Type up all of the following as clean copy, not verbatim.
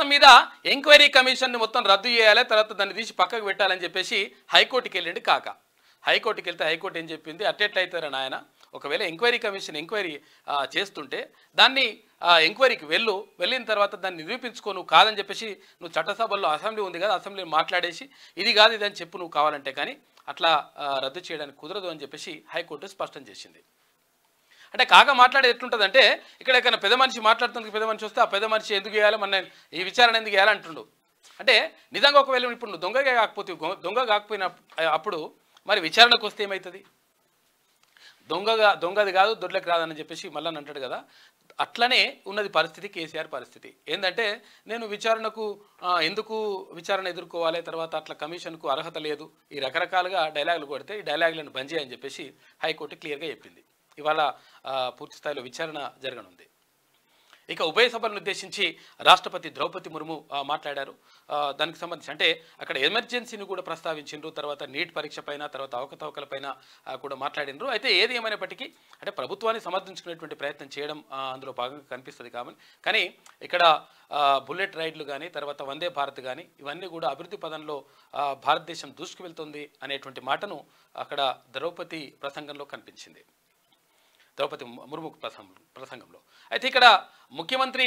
అంశం మీద ఎంక్వైరీ కమిషన్ని మొత్తం రద్దు చేయాలి, తర్వాత దాన్ని తీసి పక్కకు పెట్టాలని చెప్పేసి హైకోర్టుకి వెళ్ళండి కాక. హైకోర్టుకి వెళ్తే హైకోర్టు ఏం చెప్పింది, అట్టెట్లయితారా నాయన, ఒకవేళ ఎంక్వైరీ కమిషన్ ఎంక్వైరీ చేస్తుంటే దాన్ని ఎంక్వైరీకి వెళ్ళిన తర్వాత దాన్ని నిరూపించుకో, నువ్వు కాదని చెప్పేసి నువ్వు చట్టసభల్లో అసెంబ్లీ ఉంది కదా, అసెంబ్లీని మాట్లాడేసి ఇది కాదు ఇదని చెప్పు నువ్వు కావాలంటే, కానీ అట్లా రద్దు చేయడానికి కుదరదు అని చెప్పేసి హైకోర్టు స్పష్టం చేసింది. అంటే కాక మాట్లాడేది ఎట్లుంటుందంటే, ఇక్కడ ఎక్కడ పెద్ద మనిషి మాట్లాడుతున్నందుకు పెద్ద మనిషి వస్తే ఆ పెద్ద మనిషి ఎందుకు చేయాలి, మన ఈ విచారణ ఎందుకు చేయాలంటుండు. అంటే నిజంగా ఒకవేళ ఇప్పుడు నువ్వు దొంగ కాకపోయిన అప్పుడు మరి విచారణకు వస్తే ఏమవుతుంది, దొంగది కాదు దొడ్లకు రాదని చెప్పేసి మళ్ళీ అంటాడు కదా. అట్లనే ఉన్నది పరిస్థితి, కేసీఆర్ పరిస్థితి ఏంటంటే, నేను విచారణకు ఎందుకు విచారణ ఎదుర్కోవాలి, తర్వాత అట్లా కమిషన్కు అర్హత లేదు, ఈ రకరకాలుగా డైలాగులు కొడితే ఈ డైలాగులను బంద్ చేయని చెప్పేసి హైకోర్టు క్లియర్గా చెప్పింది. ఇవాళ పూర్తి స్థాయిలో విచారణ జరగనుంది. ఇక ఉభయ సభలను ఉద్దేశించి రాష్ట్రపతి ద్రౌపది ముర్ము మాట్లాడారు. దానికి సంబంధించి అంటే అక్కడ ఎమర్జెన్సీని కూడా ప్రస్తావించారు, తర్వాత నీట్ పరీక్ష పైన, తర్వాత అవకతవకల పైన కూడా మాట్లాడినారు. అయితే ఏది ఏమైనప్పటికీ అంటే ప్రభుత్వాన్ని సమర్థించుకునేటువంటి ప్రయత్నం చేయడం అందులో భాగంగా కనిపిస్తుంది కానీ ఇక్కడ బుల్లెట్ రైడ్లు కానీ, తర్వాత వందే భారత్ కానీ, ఇవన్నీ కూడా అభివృద్ధి పదంలో భారతదేశం దూసుకువెళ్తుంది అనేటువంటి మాటను అక్కడ ద్రౌపది ప్రసంగంలో కనిపించింది, ద్రౌపది ముర్ము ప్రసంగంలో. అయితే ఇక్కడ ముఖ్యమంత్రి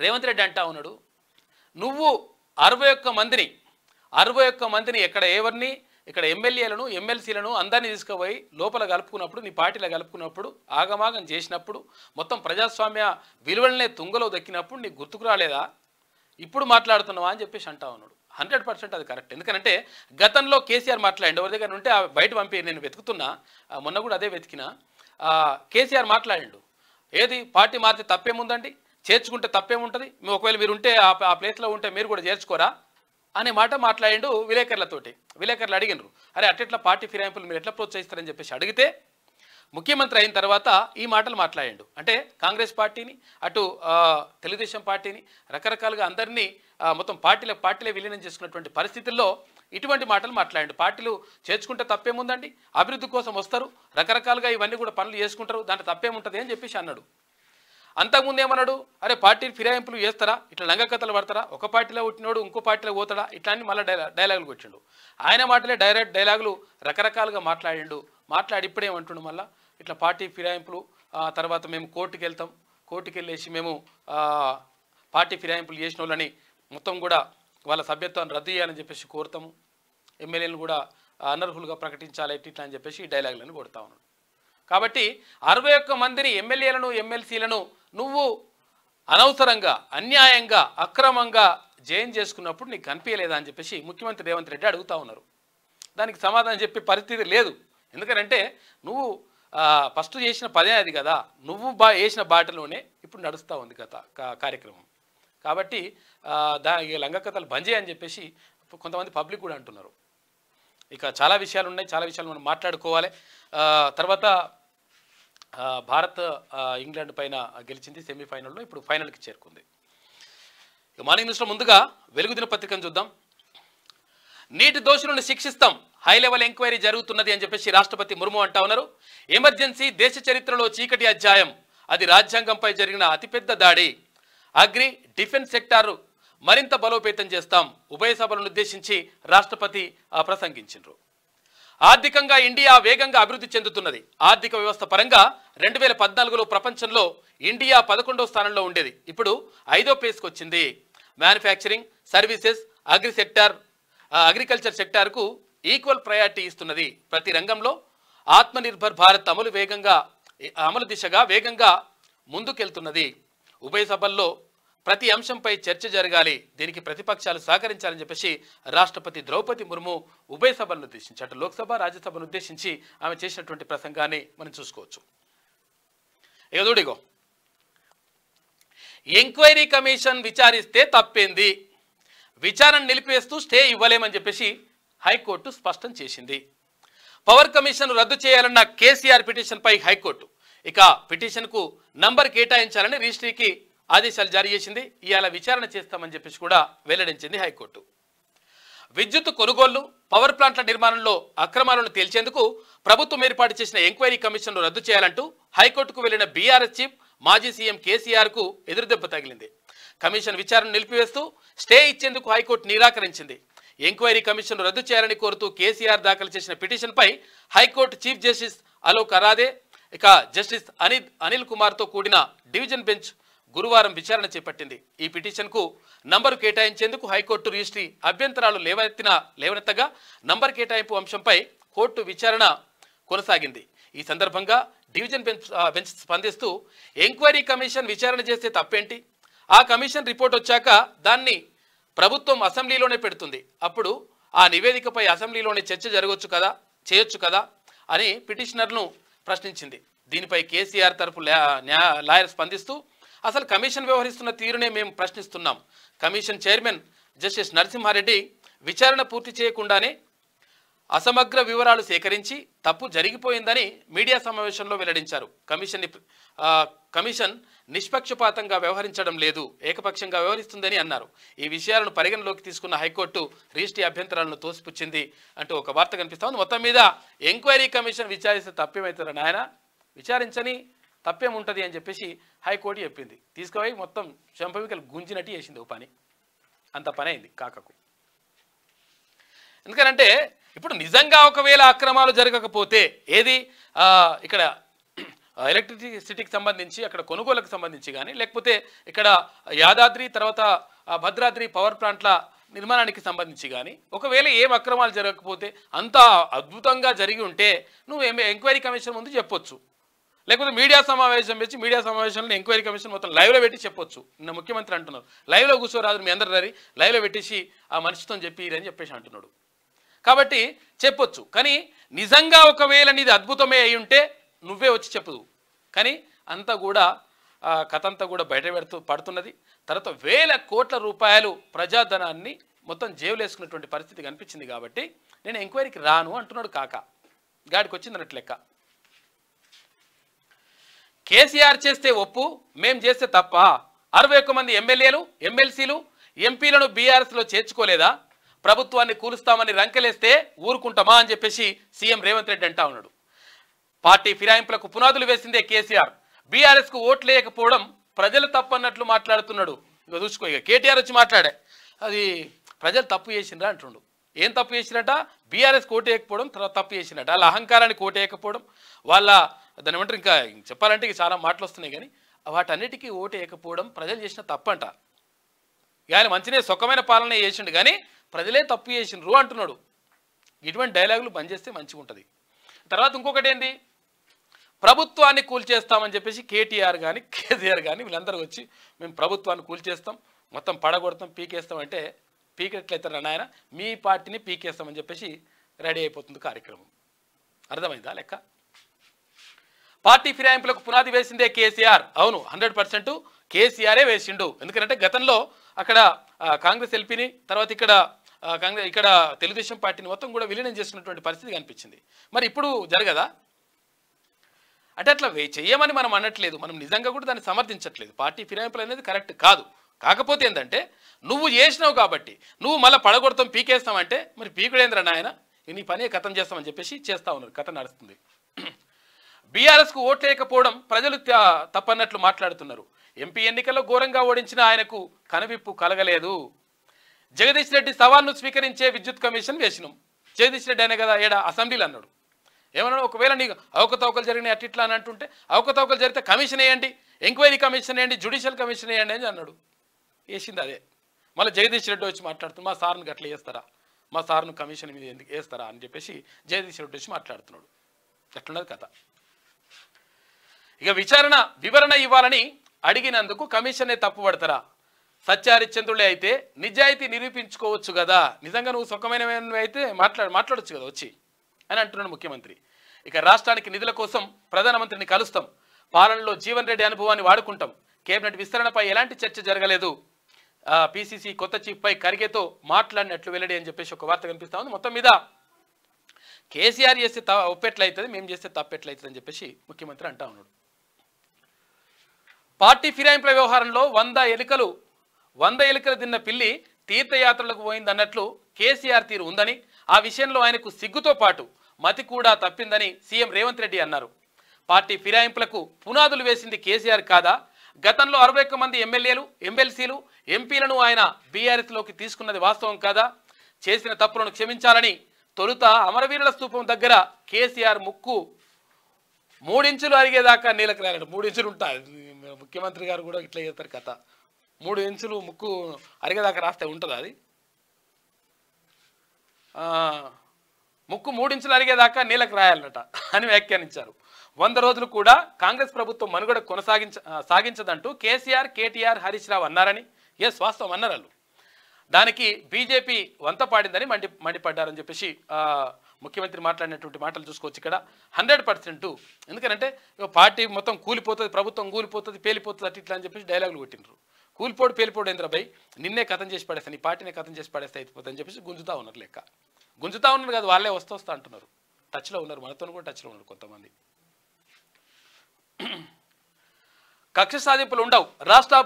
రేవంత్ రెడ్డి అంటా ఉన్నాడు, నువ్వు 61 మందిని ఇక్కడ ఎమ్మెల్యేలను ఎమ్మెల్సీలను అందరినీ తీసుకుపోయి లోపల కలుపుకున్నప్పుడు, నీ పార్టీలో కలుపుకున్నప్పుడు, ఆగమాగం చేసినప్పుడు, మొత్తం ప్రజాస్వామ్య విలువలనే తుంగలో దక్కినప్పుడు నీకు గుర్తుకు రాలేదా, ఇప్పుడు మాట్లాడుతున్నావా అని చెప్పేసి అంటా ఉన్నాడు. 100% అది కరెక్ట్. ఎందుకంటే గతంలో కేసీఆర్ మాట్లాడండి, ఎవరి దగ్గర ఉంటే బయట పంపి నేను వెతుకుతున్నా, మొన్న కూడా అదే వెతికినా, కేసీఆర్ మాట్లాడిండు, ఏది పార్టీ మారితే తప్పేముందండి, చేర్చుకుంటే తప్పేముంటుంది, ఒకవేళ మీరు ఉంటే ఆ ప్లేస్లో ఉంటే మీరు కూడా చేర్చుకోరా అనే మాట మాట్లాడిండు విలేకరులతోటి. విలేకరులు అడిగినరు, అరే అట్లా పార్టీ ఫిరాయింపులు మీరు ఎట్లా ప్రోత్సహిస్తారని చెప్పేసి అడిగితే ముఖ్యమంత్రి అయిన తర్వాత ఈ మాటలు మాట్లాడిండు. అంటే కాంగ్రెస్ పార్టీని, అటు తెలుగుదేశం పార్టీని, రకరకాలుగా అందరినీ మొత్తం పార్టీలే విలీనం చేసుకున్నటువంటి పరిస్థితుల్లో ఇటువంటి మాటలు మాట్లాడండి. పార్టీలు చేర్చుకుంటే తప్పేముందండి, అభివృద్ధి కోసం వస్తారు, రకరకాలుగా ఇవన్నీ కూడా పనులు చేసుకుంటారు, దాంట్లో తప్పేముంటుంది అని చెప్పేసి అన్నాడు. అంతకుముందు ఏమన్నాడు, అరే పార్టీ ఫిరాయింపులు చేస్తారా, ఇట్లా లంగకథలు పడతారా, ఒక పార్టీలో పుట్టినోడు ఇంకో పార్టీలో పోతాడా, ఇట్లా అని మళ్ళీ డైలాగులు కొట్టిండు. ఆయన మాటలే డైరెక్ట్ డైలాగులు రకరకాలుగా మాట్లాడి ఇప్పుడేమంటుండు మళ్ళీ ఇట్లా పార్టీ ఫిరాయింపులు, తర్వాత మేము కోర్టుకు వెళ్తాం, కోర్టుకు వెళ్ళేసి మేము పార్టీ ఫిరాయింపులు చేసిన వాళ్ళని మొత్తం కూడా వాళ్ళ సభ్యత్వాన్ని రద్దు చేయాలని చెప్పేసి కోరుతాము, ఎమ్మెల్యేలను కూడా అనర్హులుగా ప్రకటించాలి ఇట్లా అని చెప్పేసి ఈ డైలాగులను కొడతా ఉన్నాడు. కాబట్టి 61 మందిని ఎమ్మెల్యేలను ఎమ్మెల్సీలను నువ్వు అనవసరంగా, అన్యాయంగా, అక్రమంగా జైన్ చేసుకున్నప్పుడు నీకు కనిపించలేదా అని చెప్పేసి ముఖ్యమంత్రి రేవంత్ రెడ్డి అడుగుతూ ఉన్నారు. దానికి సమాధానం చెప్పే పరిస్థితి లేదు. ఎందుకంటే నువ్వు ఫస్ట్ చేసిన పదే అది కదా, నువ్వు వేసిన బాటలోనే ఇప్పుడు నడుస్తూ ఉంది కార్యక్రమం. కాబట్టి లంగ కథలు బంద్ చేయని చెప్పేసి కొంతమంది పబ్లిక్ కూడా అంటున్నారు. ఇక చాలా విషయాలు ఉన్నాయి, చాలా విషయాలు మనం మాట్లాడుకోవాలి. తర్వాత భారత్ ఇంగ్లాండ్ పైన గెలిచింది సెమీఫైనల్లో, ఇప్పుడు ఫైనల్కి చేరుకుంది. ఇక మార్నింగ్ న్యూస్లో ముందుగా వెలుగు దినపత్రికను చూద్దాం. నీటి దోషులను శిక్షిస్తాం, హై లెవెల్ ఎంక్వైరీ జరుగుతున్నది అని చెప్పేసి రాష్ట్రపతి ముర్ము అంటా ఉన్నారు. ఎమర్జెన్సీ దేశ చరిత్రలో చీకటి అధ్యాయం, అది రాజ్యాంగంపై జరిగిన అతిపెద్ద దాడి, అగ్రి డిఫెన్స్ సెక్టారు మరింత బలోపేతం చేస్తాం, ఉభయ సభలను ఉద్దేశించి రాష్ట్రపతి ప్రసంగించారు. ఆర్థికంగా ఇండియా వేగంగా అభివృద్ధి చెందుతున్నది. ఆర్థిక వ్యవస్థ పరంగా 2014లో ప్రపంచంలో ఇండియా 11వ స్థానంలో ఉండేది, ఇప్పుడు 5వ ప్లేస్కి వచ్చింది. మ్యానుఫ్యాక్చరింగ్, సర్వీసెస్, అగ్రికల్చర్ సెక్టార్కు ఈక్వల్ ప్రయారిటీ ఇస్తున్నది. ప్రతి రంగంలో ఆత్మనిర్భర్ భారత్ అమలు దిశగా వేగంగా ముందుకెళ్తున్నది. ఉభయ సభల్లో ప్రతి అంశంపై చర్చ జరగాలి, దీనికి ప్రతిపక్షాలు సహకరించాలని చెప్పేసి రాష్ట్రపతి ద్రౌపది ముర్ము ఉభయ సభలను ఉద్దేశించి, అటు లోక్సభ రాజ్యసభను ఉద్దేశించి ఆమె చేసినటువంటి ప్రసంగాన్ని మనం చూసుకోవచ్చు. ఏదోడిగో ఎంక్వైరీ కమిషన్ విచారిస్తే తప్పేంది, విచారణ నిలిపివేస్తూ స్టే ఇవ్వలేమని చెప్పేసి హైకోర్టు స్పష్టం చేసింది. పవర్ కమిషన్ రద్దు చేయాలన్న కేసీఆర్ పిటిషన్పై హైకోర్టు ఇక పిటిషన్కు నంబర్ కేటాయించాలని రిజిస్ట్రీకి ఆదేశాలు జారీ చేసింది. ఇవాళ విచారణ చేస్తామని చెప్పేసి కూడా వెల్లడించింది హైకోర్టు. విద్యుత్ కొనుగోళ్లు, పవర్ ప్లాంట్ల నిర్మాణంలో అక్రమాలను తేల్చేందుకు ప్రభుత్వం ఏర్పాటు చేసిన ఎంక్వైరీ కమిషన్ను రద్దు చేయాలంటూ హైకోర్టుకు వెళ్లిన బీఆర్ఎస్ చీఫ్ మాజీ సీఎం కేసీఆర్కు ఎదురుదెబ్బ తగిలింది. కమిషన్ విచారణ నిలిపివేస్తూ స్టే ఇచ్చేందుకు హైకోర్టు నిరాకరించింది. ఎంక్వైరీ కమిషన్ రద్దు చేయాలని కోరుతూ కేసీఆర్ దాఖలు చేసిన పిటిషన్పై high court chief justice Alok Aradhe ఇక జస్టిస్ అనిల్ కుమార్తో కూడిన డివిజన్ బెంచ్ గురువారం విచారణ చేపట్టింది. ఈ పిటిషన్కు నంబరు కేటాయించేందుకు హైకోర్టు రిజిస్ట్రీ అభ్యంతరాలు లేవనెత్తగా నంబర్ కేటాయింపు అంశంపై కోర్టు విచారణ కొనసాగింది. ఈ సందర్భంగా డివిజన్ బెంచ్ స్పందిస్తూ ఎంక్వైరీ కమిషన్ విచారణ చేస్తే తప్పేంటి, ఆ కమిషన్ రిపోర్ట్ వచ్చాక దాన్ని ప్రభుత్వం అసెంబ్లీలోనే పెడుతుంది, అప్పుడు ఆ నివేదికపై అసెంబ్లీలోనే చర్చ చేయొచ్చు కదా అని పిటిషనర్ను ప్రశ్నించింది. దీనిపై కేసీఆర్ తరపు లాయర్ స్పందిస్తూ అసలు కమిషన్ వ్యవహరిస్తున్న తీరునే మేము ప్రశ్నిస్తున్నాం. కమిషన్ చైర్మన్ జస్టిస్ నరసింహారెడ్డి విచారణ పూర్తి చేయకుండానే అసమగ్ర వివరాలు సేకరించి తప్పు జరిగిపోయిందని మీడియా సమావేశంలో వెల్లడించారు. కమిషన్ నిష్పక్షపాతంగా వ్యవహరించడం లేదు, ఏకపక్షంగా వ్యవహరిస్తుందని అన్నారు. ఈ విషయాలను పరిగణలోకి తీసుకున్న హైకోర్టు రిజిస్ట్రీ అభ్యంతరాలను తోసిపుచ్చింది అంటూ ఒక వార్త కనిపిస్తా ఉంది. మొత్తం మీద ఎంక్వైరీ కమిషన్ విచారిస్తే తప్పేమవుతారు నాయన, విచారించని తప్పేముంటుంది అని చెప్పేసి హైకోర్టు చెప్పింది. తీసుకుపోయి మొత్తం చంపవికలు గుంజినట్టు చేసింది ఓ పని, అంత పని అయింది కాకకు. ఎందుకంటే ఇప్పుడు నిజంగా ఒకవేళ అక్రమాలు జరగకపోతే ఏది ఇక్కడ ఎలక్ట్రిసిటీకి సంబంధించి అక్కడ కొనుగోలుకు సంబంధించి కానీ లేకపోతే ఇక్కడ యాదాద్రి తర్వాత భద్రాద్రి పవర్ ప్లాంట్ల నిర్మాణానికి సంబంధించి కానీ ఒకవేళ ఏం అక్రమాలు జరగకపోతే అంత అద్భుతంగా జరిగి ఉంటే నువ్వు ఎంక్వైరీ కమిషన్ ముందు చెప్పొచ్చు, లేకపోతే మీడియా సమావేశం పెట్టి మీడియా సమావేశంలో ఎంక్వైరీ కమిషన్ మొత్తం లైవ్లో పెట్టి చెప్పొచ్చు. నిన్న ముఖ్యమంత్రి అంటున్నారు లైవ్లో కూర్చోరాదు మీ అందరు రీ లైవ్లో పెట్టేసి ఆ మనిషితో చెప్పిరని చెప్పేసి అంటున్నాడు. కాబట్టి చెప్పొచ్చు, కానీ నిజంగా ఒకవేళ నీది అద్భుతమే అయి ఉంటే నువ్వే వచ్చి చెప్పదు. కానీ అంతా కూడా కథ అంతా కూడా బయట పడుతున్నది. తర్వాత వేల కోట్ల రూపాయలు ప్రజాధనాన్ని మొత్తం జేబులేసుకున్నటువంటి పరిస్థితి కనిపించింది. కాబట్టి నేను ఎంక్వైరీకి రాను అంటున్నాడు కాక, గాడికి వచ్చింది అన్నట్టు లెక్క. కేసీఆర్ చేస్తే ఒప్పు, మేం చేస్తే తప్ప, 61 మంది ఎమ్మెల్యేలు ఎమ్మెల్సీలు ఎంపీలను బీఆర్ఎస్లో చేర్చుకోలేదా, ప్రభుత్వాన్ని కూలుస్తామని రంకెలేస్తే ఊరుకుంటామా అని చెప్పేసి సీఎం రేవంత్ రెడ్డి అంటా ఉన్నాడు. పార్టీ ఫిరాయింపులకు పునాదులు వేసిందే కేసీఆర్, బీఆర్ఎస్కు ఓట్లు వేయకపోవడం ప్రజలు తప్పన్నట్లు మాట్లాడుతున్నాడు. ఇక చూసుకో, ఇక కేటీఆర్ వచ్చి మాట్లాడే అది ప్రజలు తప్పు చేసిండ్రా అంటుండు. ఏం తప్పు చేసినట, బీఆర్ఎస్కి ఓటు వేయకపోవడం తప్పు చేసినట, వాళ్ళ అహంకారానికి ఓటు వేయకపోవడం, వాళ్ళ దాని ఏమంటారు ఇంకా చెప్పాలంటే చాలా మాటలు వస్తున్నాయి కానీ వాటన్నిటికీ ఓటు వేయకపోవడం ప్రజలు చేసిన తప్పంట. ఆయన మంచినే సుఖమైన పాలన చేసిండు కానీ ప్రజలే తప్పు చేసిండ్రు అంటున్నాడు. ఇటువంటి డైలాగులు బంద్ చేస్తే మంచిగా ఉంటుంది. తర్వాత ఇంకొకటి ఏంది, ప్రభుత్వాన్ని కూల్చేస్తామని చెప్పేసి కేటీఆర్ కానీ కేసీఆర్ కానీ వీళ్ళందరూ వచ్చి మేము ప్రభుత్వాన్ని కూల్చేస్తాం, మొత్తం పడగొడతాం, పీకేస్తాం అంటే పీకెట్లయితారు నాయన, మీ పార్టీని పీకేస్తామని చెప్పేసి రెడీ అయిపోతుంది కార్యక్రమం. అర్థమైందా లెక్క? పార్టీ ఫిరాయింపులకు పునాది వేసిందే కేసీఆర్. అవును, 100% కేసీఆరే వేసిండు. ఎందుకంటే గతంలో అక్కడ కాంగ్రెస్ ఎల్పీని తర్వాత ఇక్కడ తెలుగుదేశం పార్టీని మొత్తం కూడా విలీనం చేసుకున్నటువంటి పరిస్థితి కనిపించింది. మరి ఇప్పుడు జరగదా అంటే అట్లా చెయ్యమని మనం అనట్లేదు, మనం నిజంగా కూడా దాన్ని సమర్థించట్లేదు. పార్టీ ఫిరాయింపులు అనేది కరెక్ట్ కాదు. కాకపోతే ఏంటంటే నువ్వు చేసినావు కాబట్టి నువ్వు మళ్ళీ పడగొడతాం పీకేస్తామంటే మరి పీకుడేంద్ర నాయన నీ పనే కథం చేస్తామని చెప్పేసి చేస్తా ఉన్నారు. కథ నడుస్తుంది. బీఆర్ఎస్కు ఓట్లు వేయకపోవడం ప్రజలు తప్పన్నట్లు మాట్లాడుతున్నారు. ఎంపీ ఎన్నికల్లో ఘోరంగా ఓడించిన ఆయనకు కనువిప్పు కలగలేదు. జగదీష్ రెడ్డి సవాల్ను స్వీకరించే విద్యుత్ కమిషన్ వేసినాం. జగదీష్ రెడ్డి అనే కదా ఏడా అసెంబ్లీలో అన్నాడు. ఏమన్నాడు, ఒకవేళ నీకు అవకతవకలు జరిగినాయి అట్లా అని అంటుంటే అవకతవకలు జరిగితే కమిషన్ వేయండి, ఎంక్వైరీ కమిషన్ వేయండి, జ్యుడిషియల్ కమిషన్ వేయండి అని అన్నాడు. వేసింది అదే. మళ్ళీ జగదీష్ రెడ్డి వచ్చి మాట్లాడుతున్నాడు, మా సార్ను గట్ల వేస్తారా, మా సార్ను కమిషన్ మీద ఎందుకు వేస్తారా అని చెప్పేసి జగదీష్ రెడ్డి వచ్చి మాట్లాడుతున్నాడు. అట్లున్నది కథ. ఇక వివరణ ఇవ్వాలని అడిగినందుకు కమిషన్నే తప్పుపడతారా? సత్యహరిశ్చంద్రులే అయితే నిజాయితీ నిరూపించుకోవచ్చు కదా, నిజంగా నువ్వు సుఖమైనవి అయితే మాట్లాడొచ్చు కదా వచ్చి అని అంటున్నాడు ముఖ్యమంత్రి. ఇక రాష్ట్రానికి నిధుల కోసం ప్రధానమంత్రిని కలుస్తాం, పాలనలో జీవన్ రెడ్డి అనుభవాన్ని వాడుకుంటాం, కేబినెట్ విస్తరణపై ఎలాంటి చర్చ జరగలేదు, పీసీసీ కొత్త చీఫ్పై ఖర్గేతో మాట్లాడినట్లు వెల్లడి అని చెప్పేసి ఒక వార్త కనిపిస్తా ఉంది. మొత్తం మీద కేసీఆర్ చేస్తే ఒప్పెట్లయితుంది, మేము చేస్తే తప్పెట్లయితుంది అని చెప్పేసి ముఖ్యమంత్రి అంటా ఉన్నాడు. పార్టీ ఫిరాయింపుల వ్యవహారంలో 100 ఎలుకలు తిన్న పిల్లి తీర్థయాత్రలకు పోయిందన్నట్లు కేసీఆర్ తీరు ఉందని, ఆ విషయంలో ఆయనకు సిగ్గుతో పాటు మతి కూడా తప్పిందని సీఎం రేవంత్ రెడ్డి అన్నారు. పార్టీ ఫిరాయింపులకు పునాదులు వేసింది కేసీఆర్ కాదా, గతంలో 61 మంది ఎమ్మెల్యేలు ఎమ్మెల్సీలు ఎంపీలను ఆయన బీఆర్ఎస్లోకి తీసుకున్నది వాస్తవం కాదా? చేసిన తప్పులను క్షమించాలని తొలుత అమరవీరుల స్తూపం దగ్గర కేసీఆర్ ముక్కు 3 ఇంచులు అరిగేదాకా నీళ్ళకి రాలడు. 3 ఇంచులు ఉంటాయి. ముఖ్యమంత్రి గారు కూడా ఇట్లా చేస్తారు కథ. 3 ఇంచులు ముక్కు అరిగేదాకా రాస్తే ఉంటుందా అది? ముక్కు 3 ఇంచులు అరిగేదాకా నీళ్ళకి రాయాలన్నట అని వ్యాఖ్యానించారు. 100 రోజులు కూడా కాంగ్రెస్ ప్రభుత్వం మనుగడ సాగించదంటూ కేసీఆర్, కేటీఆర్, హరీష్ రావు అన్నారని, ఎస్ వాస్తవం అన్నారు. దానికి బీజేపీ వంత పాడిందని మండిపడ్డారని చెప్పేసి ముఖ్యమంత్రి మాట్లాడినటువంటి మాటలు చూసుకోవచ్చు ఇక్కడ. 100%. ఎందుకంటే పార్టీ మొత్తం కూలిపోతుంది, ప్రభుత్వం కూలిపోతుంది, పేలిపోతుంది అట్లా అని చెప్పేసి డైలాగులు కొట్టినారు. కూలిపోడు పేలిపోడు ఏంద్రబాయ్, నిన్నే కథం చేసి పడేస్తా, నీ పార్టీనే కథం చేసి పడేస్తే అయిపోతుంది అని చెప్పేసి గుంజుతా ఉన్నారు. లెక్క గుంజుతా ఉన్నారు కదా, వాళ్ళే వస్తా అంటున్నారు. టచ్లో ఉన్నారు, మనతో కూడా టచ్లో ఉన్నారు కొంతమంది. కక్ష సాధింపులు ఉండవు, రాష్ట్ర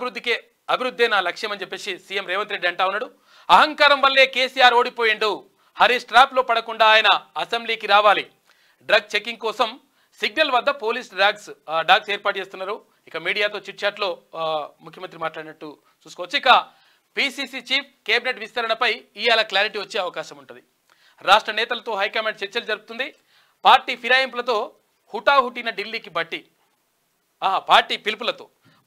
అభివృద్ధే నా లక్ష్యం అని చెప్పేసి సీఎం రేవంత్ రెడ్డి అంటా ఉన్నాడు. అహంకారం వల్లే కేసీఆర్ ఓడిపోయిండు, హరీష్ ట్రాప్లో పడకుండా ఆయన అసెంబ్లీకి రావాలి. డ్రగ్ చెకింగ్ కోసం సిగ్నల్ వద్ద పోలీస్ డాగ్స్ ఏర్పాటు చేస్తున్నారు. ఇక మీడియాతో చిట్చాట్లో ముఖ్యమంత్రి మాట్లాడినట్టు చూసుకోవచ్చు. ఇక పీసీసీ చీఫ్ కేబినెట్ విస్తరణపై ఇవాళ క్లారిటీ వచ్చే అవకాశం ఉంటుంది. రాష్ట్ర నేతలతో హైకమాండ్ చర్చలు జరుపుతుంది. పార్టీ ఫిరాయింపులతో హుటాహుటిన ఢిల్లీకి బట్టి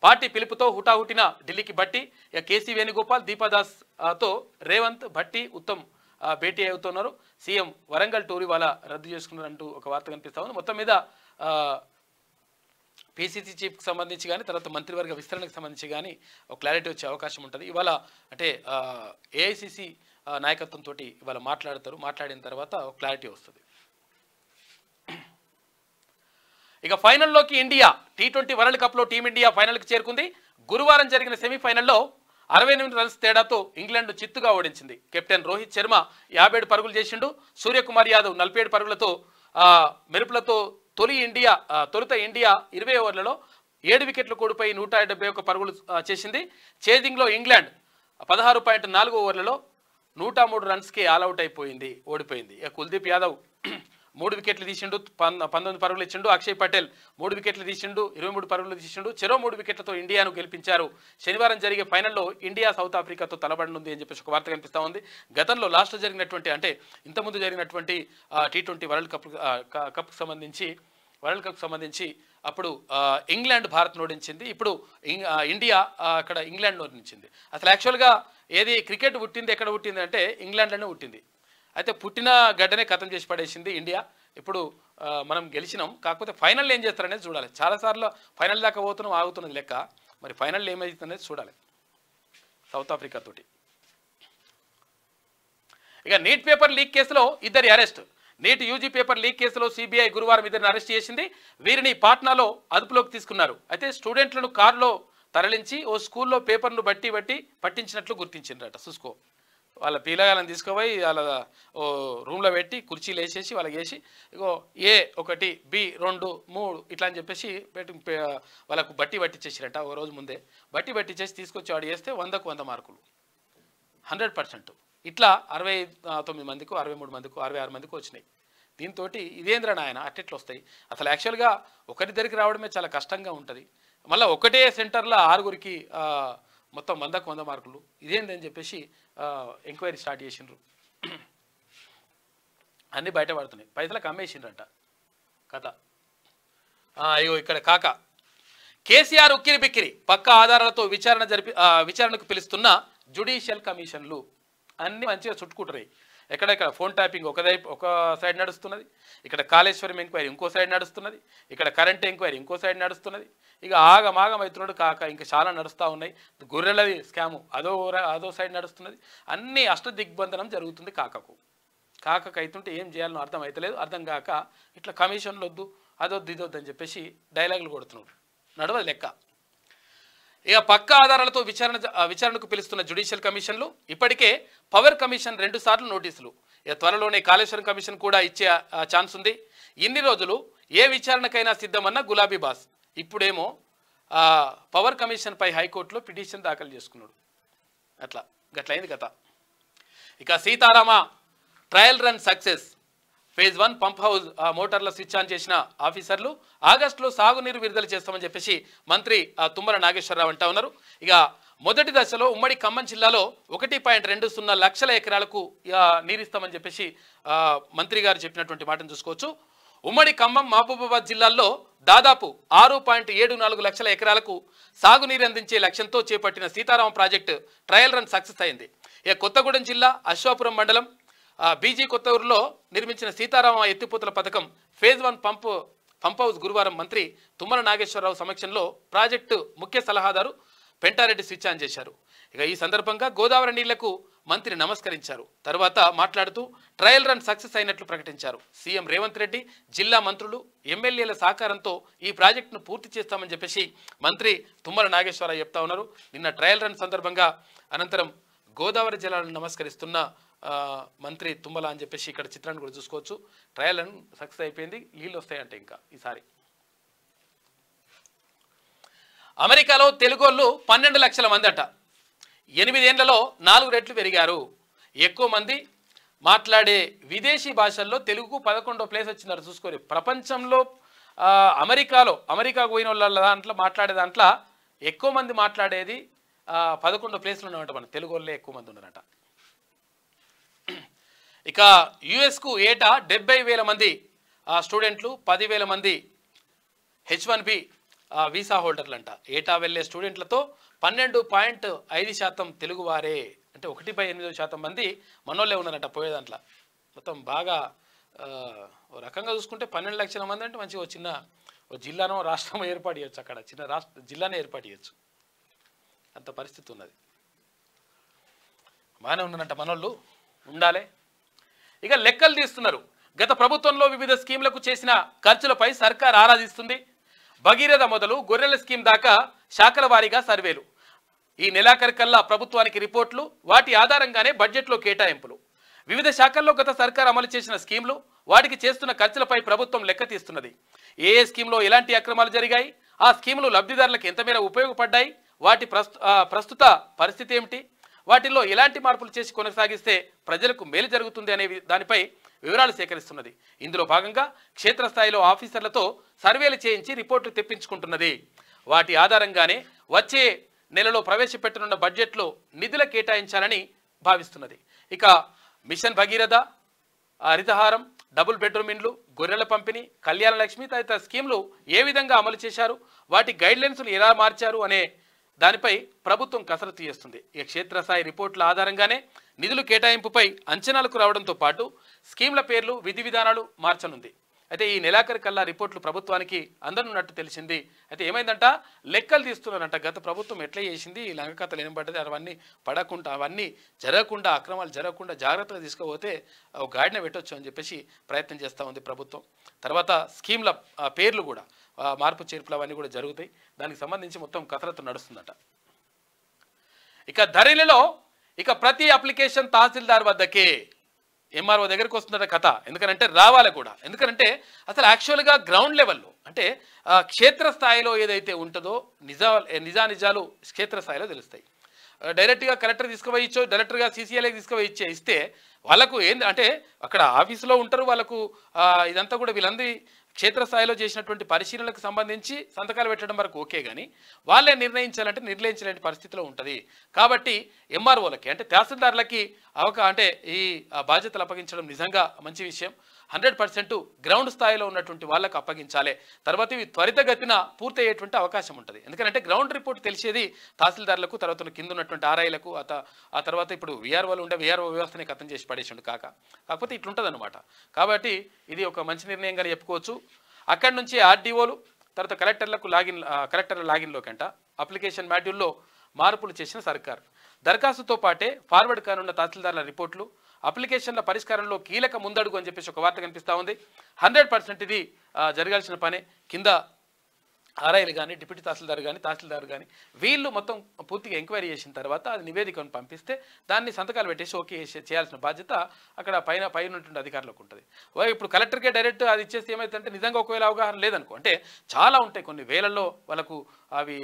పార్టీ పిలుపుతో హుటాహుటిన ఢిల్లీకి బట్టి ఇక కేసీ వేణుగోపాల్, దీపాదాస్ తో రేవంత్, భట్టి, ఉత్తమ్ భేటీ అవుతున్నారు. సీఎం వరంగల్ టూర్ వాళ్ళ రద్దు చేసుకున్నారంటూ ఒక వార్త కనిపిస్తా ఉంది. మొత్తం మీద పీసీసీ చీఫ్కి సంబంధించి కానీ తర్వాత మంత్రివర్గ విస్తరణకు సంబంధించి కానీ ఒక క్లారిటీ వచ్చే అవకాశం ఉంటుంది. ఇవాళ అంటే ఏఐసిసి నాయకత్వంతో ఇవాళ మాట్లాడిన తర్వాత ఒక క్లారిటీ వస్తుంది. ఇక ఫైనల్లోకి ఇండియా T20 వరల్డ్ కప్లో టీమిండియా ఫైనల్కి చేరుకుంది. గురువారం జరిగిన సెమీఫైనల్లో 68 రన్స్ తేడాతో ఇంగ్లాండ్ చిత్తుగా ఓడించింది. కెప్టెన్ రోహిత్ శర్మ 57 పరుగులు చేసిండు. సూర్యకుమార్ యాదవ్ 47 పరుగులతో మెరుపులతో తొలుత ఇండియా 20 ఓవర్లలో 7 వికెట్లు కోల్పోయి 171 పరుగులు చేసింది. చేజింగ్లో ఇంగ్లాండ్ 16.4 ఓవర్లలో 103 రన్స్కి ఆల్అవుట్ ఓడిపోయింది. ఇక కుల్దీప్ యాదవ్ 3 వికెట్లు తీసిండు, 19 పరుగులు ఇచ్చిండు. అక్షయ్ పటేల్ 3 వికెట్లు తీసిండు, 23 పరుగులు తీసిండు. చెరో 3 వికెట్లతో ఇండియాను గెలిపించారు. శనివారం జరిగే ఫైనల్లో ఇండియా సౌత్ ఆఫ్రికాతో తలపడనుంది అని చెప్పేసి ఒక వార్త కనిపిస్తూ ఉంది. గతంలో లాస్ట్ జరిగినటువంటి అంటే ఇంతకుముందు జరిగినటువంటి T20 వరల్డ్ కప్కు సంబంధించి అప్పుడు ఇంగ్లాండ్ భారత్ను ఓడించింది. ఇప్పుడు ఇండియా అక్కడ ఇంగ్లాండ్ను ఓడించింది. అసలు యాక్చువల్గా ఏది క్రికెట్ పుట్టింది ఎక్కడ పుట్టింది అంటే ఇంగ్లాండ్లోనే పుట్టింది. అయితే పుట్టిన గడ్డనే ఖతం చేసి పడేసింది ఇండియా. ఇప్పుడు మనం గెలిచినాం, కాకపోతే ఫైనల్ ఏం చేస్తారనేది చూడాలి. చాలాసార్లు ఫైనల్ దాకా ఆగుతున్నది లెక్క. మరి ఫైనల్ ఏమవుతుందనేది చూడాలి సౌత్ ఆఫ్రికా తోటి. ఇక నీట్ పేపర్ లీక్ కేసులో 2 arrest. NEET UG paper leak కేసులో సిబిఐ గురువారం 2 అరెస్ట్ చేసింది. వీరిని పాట్నాలో అదుపులోకి తీసుకున్నారు. అయితే స్టూడెంట్లను కారులో తరలించి ఓ స్కూల్లో పేపర్ను పట్టించినట్లు గుర్తించిందట. చూసుకో, వాళ్ళ పిల్లగాళ్ళని తీసుకుపోయి వాళ్ళ ఓ రూమ్లో పెట్టి కుర్చీలు వేసేసి వాళ్ళకి వేసి ఇగో A1 B2 3 ఇట్లా అని చెప్పేసి వాళ్ళకు పట్టించేసిరట. ఒక రోజు ముందే పట్టించేసి తీసుకొచ్చి వాడు చేస్తే 100కు 100 మార్కులు 100%. ఇట్లా 69 మందికో 63 మందికో 66 మందికి వచ్చినాయి. దీంతో ఇదేంద్ర నాయన అట్టెట్లు వస్తాయి. అసలు యాక్చువల్గా ఒకరి దగ్గరికి రావడమే చాలా కష్టంగా ఉంటుంది. మళ్ళీ ఒకటే సెంటర్లో 6గురికి మొత్తం 100కు 100 మార్కులు ఇదేందని చెప్పేసి ఎంక్వైరీ స్టార్ట్ చేసిండ్రు. అన్నీ బయటపడుతున్నాయి. పైసలకు అమ్మేసిండ్రంట కథ. అయ్యో ఇక్కడ కాక కేసీఆర్ ఉక్కిరి బిక్కిరి పక్కా ఆధారాలతో విచారణకు పిలుస్తున్న జ్యుడిషియల్ కమిషన్లు అన్నీ మంచిగా చుట్టుకుంటున్నాయి. ఎక్కడెక్కడ ఫోన్ ట్యాపింగ్ ఒక సైడ్ నడుస్తున్నది, ఇక్కడ కాళేశ్వరం ఎంక్వైరీ ఇంకో సైడ్ నడుస్తున్నది, ఇక్కడ కరెంట్ ఎంక్వైరీ ఇంకో సైడ్ నడుస్తున్నది. ఇక ఆగమాగం అవుతున్నాడు కాక ఇంకా చాలా నడుస్తూ ఉన్నాయి. గొర్రెలది స్కాము అదో సైడ్ నడుస్తున్నది. అన్నీ అష్టదిగ్బంధనం జరుగుతుంది కాకకు అవుతుంటే ఏం చేయాలనో అర్థం అవుతలేదు. అర్థం కాక ఇట్లా కమిషన్లు వద్దు అదొద్దు ఇదొద్దు అని చెప్పేసి డైలాగులు కొడుతున్నాడు. నడవదు లెక్క. ఇక పక్కా ఆధారాలతో విచారణకు పిలుస్తున్న జ్యుడిషియల్ కమిషన్లు ఇప్పటికే పవర్ కమిషన్ 2 సార్లు నోటీసులు. ఇక త్వరలోనే కాళేశ్వరం కమిషన్ కూడా ఇచ్చే ఛాన్స్ ఉంది. ఇన్ని రోజులు ఏ విచారణకైనా సిద్ధమన్న గులాబీ బాస్ ఇప్పుడేమో పవర్ కమిషన్ పై హైకోర్టులో పిటిషన్ దాఖలు చేసుకున్నాడు. గట్లయింది కథ. ఇక Sitarama trial run success. Phase 1 pump house మోటార్ల స్విచ్ ఆన్ చేసిన ఆఫీసర్లు ఆగస్టులో సాగునీరు విడుదల చేస్తామని చెప్పేసి మంత్రి తుమ్మల నాగేశ్వరరావు అంటా ఉన్నారు. ఇక మొదటి దశలో ఉమ్మడి ఖమ్మం జిల్లాలో 1.20 లక్షల ఎకరాలకు నీరిస్తామని చెప్పేసి మంత్రి గారు చెప్పినటువంటి మాటను చూసుకోవచ్చు. ఉమ్మడి ఖమ్మం మహబూబాబాద్ జిల్లాల్లో దాదాపు 6.74 లక్షల ఎకరాలకు సాగునీరు అందించే లక్ష్యంతో చేపట్టిన Sitarama project trial run success అయింది. ఇక కొత్తగూడెం జిల్లా అశ్వాపురం మండలం బీజీ కొత్తూరులో నిర్మించిన సీతారామ ఎత్తిపోతల పథకం ఫేజ్ 1 పంప్ హౌస్ గురువారం మంత్రి తుమ్మల నాగేశ్వరరావు సమక్షంలో ప్రాజెక్టు ముఖ్య సలహాదారు పెంటారెడ్డి స్విచ్ ఆన్ చేశారు. ఇక ఈ సందర్భంగా గోదావరి నీళ్లకు మంత్రి నమస్కరించారు. తర్వాత మాట్లాడుతూ ట్రయల్ రన్ సక్సెస్ అయినట్లు ప్రకటించారు. సీఎం రేవంత్ రెడ్డి, జిల్లా మంత్రులు, ఎమ్మెల్యేల సహకారంతో ఈ ప్రాజెక్టును పూర్తి చేస్తామని చెప్పేసి మంత్రి తుమ్మల నాగేశ్వరరావు చెప్తా ఉన్నారు. నిన్న ట్రయల్ రన్ సందర్భంగా అనంతరం గోదావరి జలాలను నమస్కరిస్తున్న మంత్రి తుమ్మల అని చెప్పేసి ఇక్కడ చిత్రాన్ని కూడా చూసుకోవచ్చు. ట్రయల్ రన్ సక్సెస్ అయిపోయింది, నీళ్ళు వస్తాయంటే ఇంకా ఈసారి. అమెరికాలో తెలుగోళ్ళు 12 లక్షల మంది అట. 8 ఏళ్లలో 4 రెట్లు పెరిగారు. ఎక్కువ మంది మాట్లాడే విదేశీ భాషల్లో తెలుగుకు 11వ ప్లేస్ వచ్చిందట. చూసుకోరు. ప్రపంచంలో అమెరికాకు పోయిన వాళ్ళ దాంట్లో మాట్లాడే దాంట్లో ఎక్కువ మంది మాట్లాడేది 11వ ప్లేస్లో ఉన్నామంట. మన తెలుగు వాళ్ళే ఎక్కువ మంది ఉన్నారట. ఇక యుఎస్కు ఏటా 70,000 మంది స్టూడెంట్లు, 10,000 మంది H1B వీసా హోల్డర్లు అంట. ఏటా వెళ్లే స్టూడెంట్లతో 12.5% తెలుగువారే. అంటే 1/8% మంది మనోళ్ళే ఉన్నారంట పోయే దాంట్లో. మొత్తం బాగా రకంగా చూసుకుంటే 12 లక్షల మంది అంటే మంచిగా చిన్న జిల్లానో రాష్ట్రమో ఏర్పాటు చేయొచ్చు. అక్కడ చిన్న జిల్లానే ఏర్పాటు చేయొచ్చు. అంత పరిస్థితి ఉన్నది. బాగానే ఉన్నారంట మనోళ్ళు, ఉండాలి. ఇక లెక్కలు తీస్తున్నారు. గత ప్రభుత్వంలో వివిధ స్కీంలకు చేసిన ఖర్చులపై సర్కార్ ఆరాధిస్తుంది. భగీరథ మొదలు గొర్రెల స్కీమ్ దాకా శాఖల వారీగా సర్వేలు. ఈ నెలాఖరికల్లా ప్రభుత్వానికి రిపోర్ట్లు, వాటి ఆధారంగానే బడ్జెట్లో కేటాయింపులు. వివిధ శాఖల్లో గత సర్కార్ అమలు చేసిన స్కీమ్లు, వాటికి చేస్తున్న ఖర్చులపై ప్రభుత్వం లెక్క తీస్తున్నది. ఏ స్కీమ్లో ఎలాంటి అక్రమాలు జరిగాయి, ఆ స్కీములు లబ్ధిదారులకు ఎంతమేర ఉపయోగపడ్డాయి, వాటి ప్రస్తుత పరిస్థితి ఏమిటి, వాటిల్లో ఎలాంటి మార్పులు చేసి కొనసాగిస్తే ప్రజలకు మేలు జరుగుతుంది అనే దానిపై వివరాలు సేకరిస్తున్నది. ఇందులో భాగంగా క్షేత్రస్థాయిలో ఆఫీసర్లతో సర్వేలు చేయించి రిపోర్టులు తెప్పించుకుంటున్నది. వాటి ఆధారంగానే వచ్చే నెలలో ప్రవేశపెట్టనున్న బడ్జెట్లో నిధుల కేటాయించాలని భావిస్తున్నది. ఇక mission Bhagiratha, Harithaharam, double bedroom ఇండ్లు, గొర్రెల పంపిణీ, కళ్యాణ లక్ష్మి తదితర స్కీమ్లు ఏ విధంగా అమలు చేశారు, వాటి గైడ్లైన్స్ను ఎలా మార్చారు అనే దానిపై ప్రభుత్వం కసరత్తు చేస్తుంది. ఈ క్షేత్రస్థాయి రిపోర్టుల ఆధారంగానే నిధులు కేటాయింపుపై అంచనాలకు రావడంతో పాటు స్కీమ్ల పేర్లు, విధి విధానాలు మార్చనుంది. అయితే ఈ నెలాఖరు కల్లా రిపోర్టులు ప్రభుత్వానికి అందనున్నట్టు తెలిసింది. అయితే ఏమైందంట, లెక్కలు తీస్తున్నారంట. గత ప్రభుత్వం ఎట్లా చేసింది, ఈ లంగ కథలు ఏం పడ్డది, అవన్నీ జరగకుండా, అక్రమాలు జరగకుండా జాగ్రత్తగా తీసుకుపోతే ఒక గాడిన పెట్టవచ్చు అని చెప్పేసి ప్రయత్నం చేస్తూ ఉంది ప్రభుత్వం. తర్వాత స్కీమ్ల పేర్లు కూడా మార్పు చేర్పులు అవన్నీ కూడా జరుగుతాయి. దానికి సంబంధించి మొత్తం కసరత్తు నడుస్తుందట. ఇక ధరణిలో ప్రతి అప్లికేషన్ తహసీల్దార్ వద్దకే, ఎంఆర్ఓ దగ్గరికి వస్తుందట కథ. ఎందుకంటే రావాలి కూడా. ఎందుకంటే అసలు యాక్చువల్గా గ్రౌండ్ లెవెల్లో అంటే క్షేత్రస్థాయిలో ఏదైతే ఉంటుందో నిజాలు క్షేత్రస్థాయిలో తెలుస్తాయి. డైరెక్ట్గా కలెక్టర్ తీసుకుపోయి ఇచ్చో, డైరెక్టర్గా సీసీఎల్ఏకి తీసుకుపోయి ఇస్తే వాళ్ళకు ఏంది అంటే అక్కడ ఆఫీసులో ఉంటారు. వాళ్ళకు ఇదంతా కూడా వీళ్ళందరి క్షేత్రస్థాయిలో చేసినటువంటి పరిశీలనలకు సంబంధించి సంతకాలు పెట్టడం వరకు ఓకే, కానీ వాళ్ళే నిర్ణయించాలంటే నిర్ణయించలేని పరిస్థితిలో ఉంటుంది. కాబట్టి ఎంఆర్ఓలకి అంటే తహసీల్దార్లకి అంటే ఈ బాధ్యతలు అప్పగించడం నిజంగా మంచి విషయం. 100% గ్రౌండ్ స్థాయిలో ఉన్నటువంటి వాళ్ళకు అప్పగించాలి. తర్వాత ఇవి త్వరితగతిన పూర్తయ్యేటువంటి అవకాశం ఉంటుంది. ఎందుకంటే గ్రౌండ్ రిపోర్ట్ తెలిసేది తహసీల్దార్లకు, తర్వాత కింద ఉన్నటువంటి ఆర్ఐలకు, ఆ తర్వాత ఇప్పుడు వీఆర్ఓలు ఉండే వీఆర్ఓ వ్యవస్థని కథం చేసి పడేసిండు కాకపోతే ఇట్లుంటుంది అనమాట. కాబట్టి ఇది ఒక మంచి నిర్ణయంగా చెప్పుకోవచ్చు. అక్కడి నుంచి ఆర్డీఓలు, తర్వాత కలెక్టర్ల లాగిన్లోకి అంట అప్లికేషన్ మాడ్యూల్లో మార్పులు చేసిన సర్కార్. దరఖాస్తుతో పాటే ఫార్వర్డ్ కానున్న తహసీల్దార్ల రిపోర్టులు, అప్లికేషన్ల పరిష్కారంలో కీలక ముందడుగు అని చెప్పేసి ఒక వార్త కనిపిస్తూ ఉంది. 100% ఇది జరగాల్సిన పనే. కింద ఆర్ఐలు కానీ, డిప్యూటీ తహసీల్దార్ కానీ వీళ్ళు మొత్తం పూర్తిగా ఎంక్వైరీ చేసిన తర్వాత అది నివేదికను పంపిస్తే దాన్ని సంతకాలు పెట్టేసి ఓకే చేయాల్సిన బాధ్యత అక్కడ పైన ఉన్నటువంటి అధికారులకు ఉంటుంది. ఇప్పుడు కలెక్టర్కే డైరెక్ట్ అది ఇచ్చేస్తే ఏమైతుందంటే నిజంగా ఒకవేళ అవగాహన లేదనుకో, అంటే చాలా ఉంటాయి, కొన్ని వేలల్లో వాళ్ళకు అవి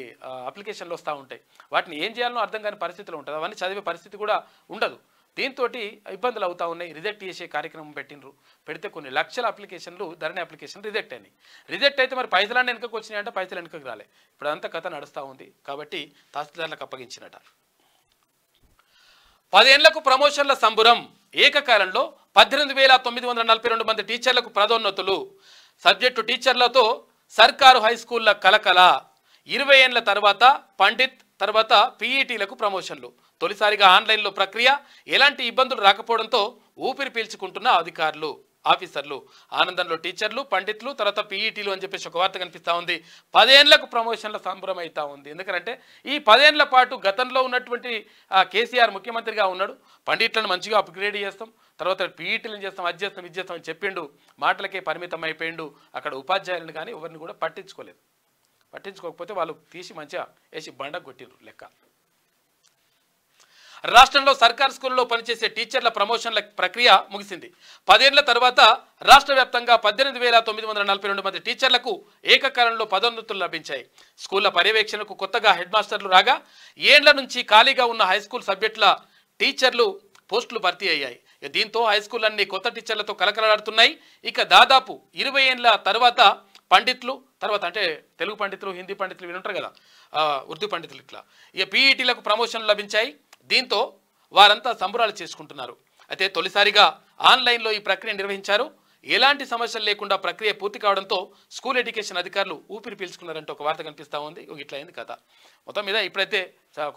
అప్లికేషన్లు వస్తూ ఉంటాయి. వాటిని ఏం చేయాలనో అర్థం కాని పరిస్థితిలో ఉంటుంది. అవన్నీ చదివే పరిస్థితి కూడా ఉండదు. దీంతో ఇబ్బందులు అవుతా ఉన్నాయి. రిజెక్ట్ చేసే కార్యక్రమం పెట్టినరు. పెడితే కొన్ని లక్షల అప్లికేషన్లు ధరణి అప్లికేషన్ రిజెక్ట్ అయినాయి. రిజెక్ట్ అయితే మరి పైసలన్నీ వెనుకకు వచ్చినాయంటే పైసలు వెనుకకు రాలే. ఇప్పుడు అంతా కథ నడుస్తూ ఉంది. కాబట్టి తహసీల్దార్లకు అప్పగించినట. 10 ఏళ్లకు ప్రమోషన్ల సంబురం. ఏకకాలంలో 18,942 మంది టీచర్లకు పదోన్నతులు. సబ్జెక్టు టీచర్లతో సర్కారు హై స్కూళ్ల కలకల. 20 ఏళ్ల తర్వాత పండిత్, తర్వాత పీఈటీలకు ప్రమోషన్లు. తొలిసారిగా ఆన్లైన్లో ప్రక్రియ. ఎలాంటి ఇబ్బందులు రాకపోవడంతో ఊపిరి పీల్చుకుంటున్న అధికారులు, ఆఫీసర్లు. ఆనందంలో టీచర్లు, పండితులు, తర్వాత పీఈటీలు అని చెప్పేసి ఒక వార్త కనిపిస్తూ ఉంది. 10 ఏళ్లకు ప్రమోషన్ల సంబరం అవుతా ఉంది. ఎందుకంటే ఈ 10 ఏళ్ల పాటు గతంలో ఉన్నటువంటి కేసీఆర్ ముఖ్యమంత్రిగా ఉన్నాడు. పండిట్లను మంచిగా అప్గ్రేడ్ చేస్తాం, తర్వాత పీఈటీలను చేస్తాం, అది చేస్తాం, ఇది చేస్తాం అని చెప్పిండు. మాటలకే పరిమితం అయిపోయిండు. అక్కడ ఉపాధ్యాయులను కానీ ఎవరిని కూడా పట్టించుకోలేదు. పట్టించుకోకపోతే వాళ్ళు తీసి మంచిగా వేసి బండ కొట్టిరు లెక్క. రాష్ట్రంలో సర్కార్ స్కూల్లో పనిచేసే టీచర్ల ప్రమోషన్ల ప్రక్రియ ముగిసింది. 10 ఏళ్ల తర్వాత రాష్ట్ర వ్యాప్తంగా 18,942 మంది టీచర్లకు ఏకకాలంలో పదోన్నతులు లభించాయి. స్కూళ్ల పర్యవేక్షణకు కొత్తగా హెడ్ మాస్టర్లు రాగా, ఏండ్ల నుంచి ఖాళీగా ఉన్న హైస్కూల్ సబ్జెక్టుల టీచర్లు పోస్టులు భర్తీ అయ్యాయి. దీంతో హైస్కూల్ అన్ని కొత్త టీచర్లతో కలకలాడుతున్నాయి. ఇక దాదాపు 20 ఏళ్ల తర్వాత పండితులు, తర్వాత అంటే తెలుగు పండితులు, హిందీ పండితులు వినుంటారు కదా, ఉర్దూ పండితులు, ఇట్లా ఇక పీఈటీలకు ప్రమోషన్లు లభించాయి. దీంతో వారంతా సంబరాలు చేసుకుంటున్నారు. అయితే తొలిసారిగా ఆన్లైన్లో ఈ ప్రక్రియ నిర్వహించారు. ఎలాంటి సమస్యలు లేకుండా ప్రక్రియ పూర్తి కావడంతో స్కూల్ ఎడ్యుకేషన్ అధికారులు ఊపిరి పీల్చుకున్నారంటే ఒక వార్త కనిపిస్తూ ఉంది. ఇట్లా అయింది కథ. మొత్తం మీద ఇప్పుడైతే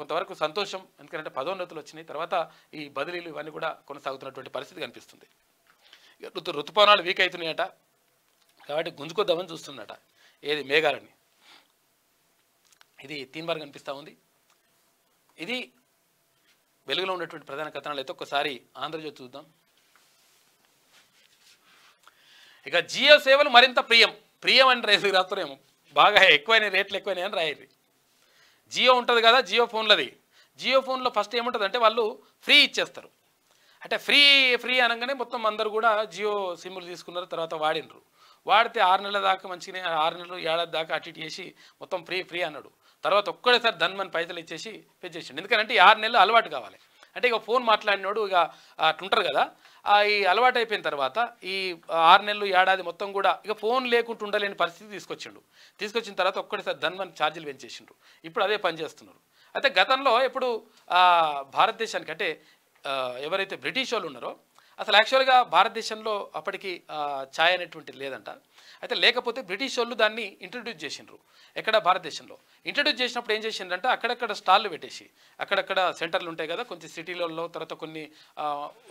కొంతవరకు సంతోషం. ఎందుకంటే పదోన్నతులు వచ్చినాయి, తర్వాత ఈ బదిలీలు ఇవన్నీ కూడా కొనసాగుతున్నటువంటి పరిస్థితి కనిపిస్తుంది. ఋతుపవనాలు వీక్ అవుతున్నాయట, కాబట్టి గుంజుకొద్దామని చూస్తున్నట ఏది మేఘాలని. ఇది తీన్బార్ కనిపిస్తూ ఉంది. ఇది వెలుగులో ఉన్నటువంటి ప్రధాన కథనాలు. అయితే ఒక్కసారి ఆంధ్రజ్యోతి చూద్దాం. ఇక జియో సేవలు మరింత ప్రియం అని రాస్తారేమో, బాగా ఎక్కువైన రేట్లు ఎక్కువైనాయి అని రాయాలి. జియో ఉంటుంది కదా, జియో ఫోన్లది. జియో ఫోన్లో ఫస్ట్ ఏముంటుంది అంటే వాళ్ళు ఫ్రీ ఇచ్చేస్తారు. అంటే ఫ్రీ అనగానే మొత్తం అందరూ కూడా జియో సిమ్లు తీసుకున్నారు, తర్వాత వాడినరు. వాడితే 6 నెలల దాకా మంచిగానే, 6 నెలలు ఏడాది దాకా అటు ఇటు చేసి మొత్తం ఫ్రీ అన్నాడు. తర్వాత ఒక్కడేసారి ధన్మని పైసలు ఇచ్చేసి పే చేసిండు. ఎందుకంటే ఈ 6 నెలలు అలవాటు కావాలి. అంటే ఇక ఫోన్ మాట్లాడినాడు ఇక అట్లుంటారు కదా, ఈ అలవాటు అయిపోయిన తర్వాత ఈ 6 నెలలు ఏడాది మొత్తం కూడా ఇక ఫోన్ లేకుండా ఉండలేని పరిస్థితి తీసుకొచ్చిన తర్వాత ఒక్కడేసారి ధన్మని ఛార్జీలు పెంచేసిండ్రు. ఇప్పుడు అదే పని చేస్తున్నారు. అయితే గతంలో ఇప్పుడు భారతదేశానికి అంటే ఎవరైతే బ్రిటిష్ వాళ్ళు ఉన్నారో, అసలు యాక్చువల్గా భారతదేశంలో అప్పటికి ఛాయ్ అనేటువంటిది లేదంట. అయితే లేకపోతే బ్రిటిష్ వాళ్ళు దాన్ని ఇంట్రడ్యూస్ చేసిండ్రు. ఎక్కడ భారతదేశంలో ఇంట్రడ్యూస్ చేసినప్పుడు ఏం చేసిండ్రంటే అక్కడక్కడ స్టాళ్ళు పెట్టేసి, అక్కడక్కడ సెంటర్లు ఉంటాయి కదా కొన్ని సిటీలలో, తర్వాత కొన్ని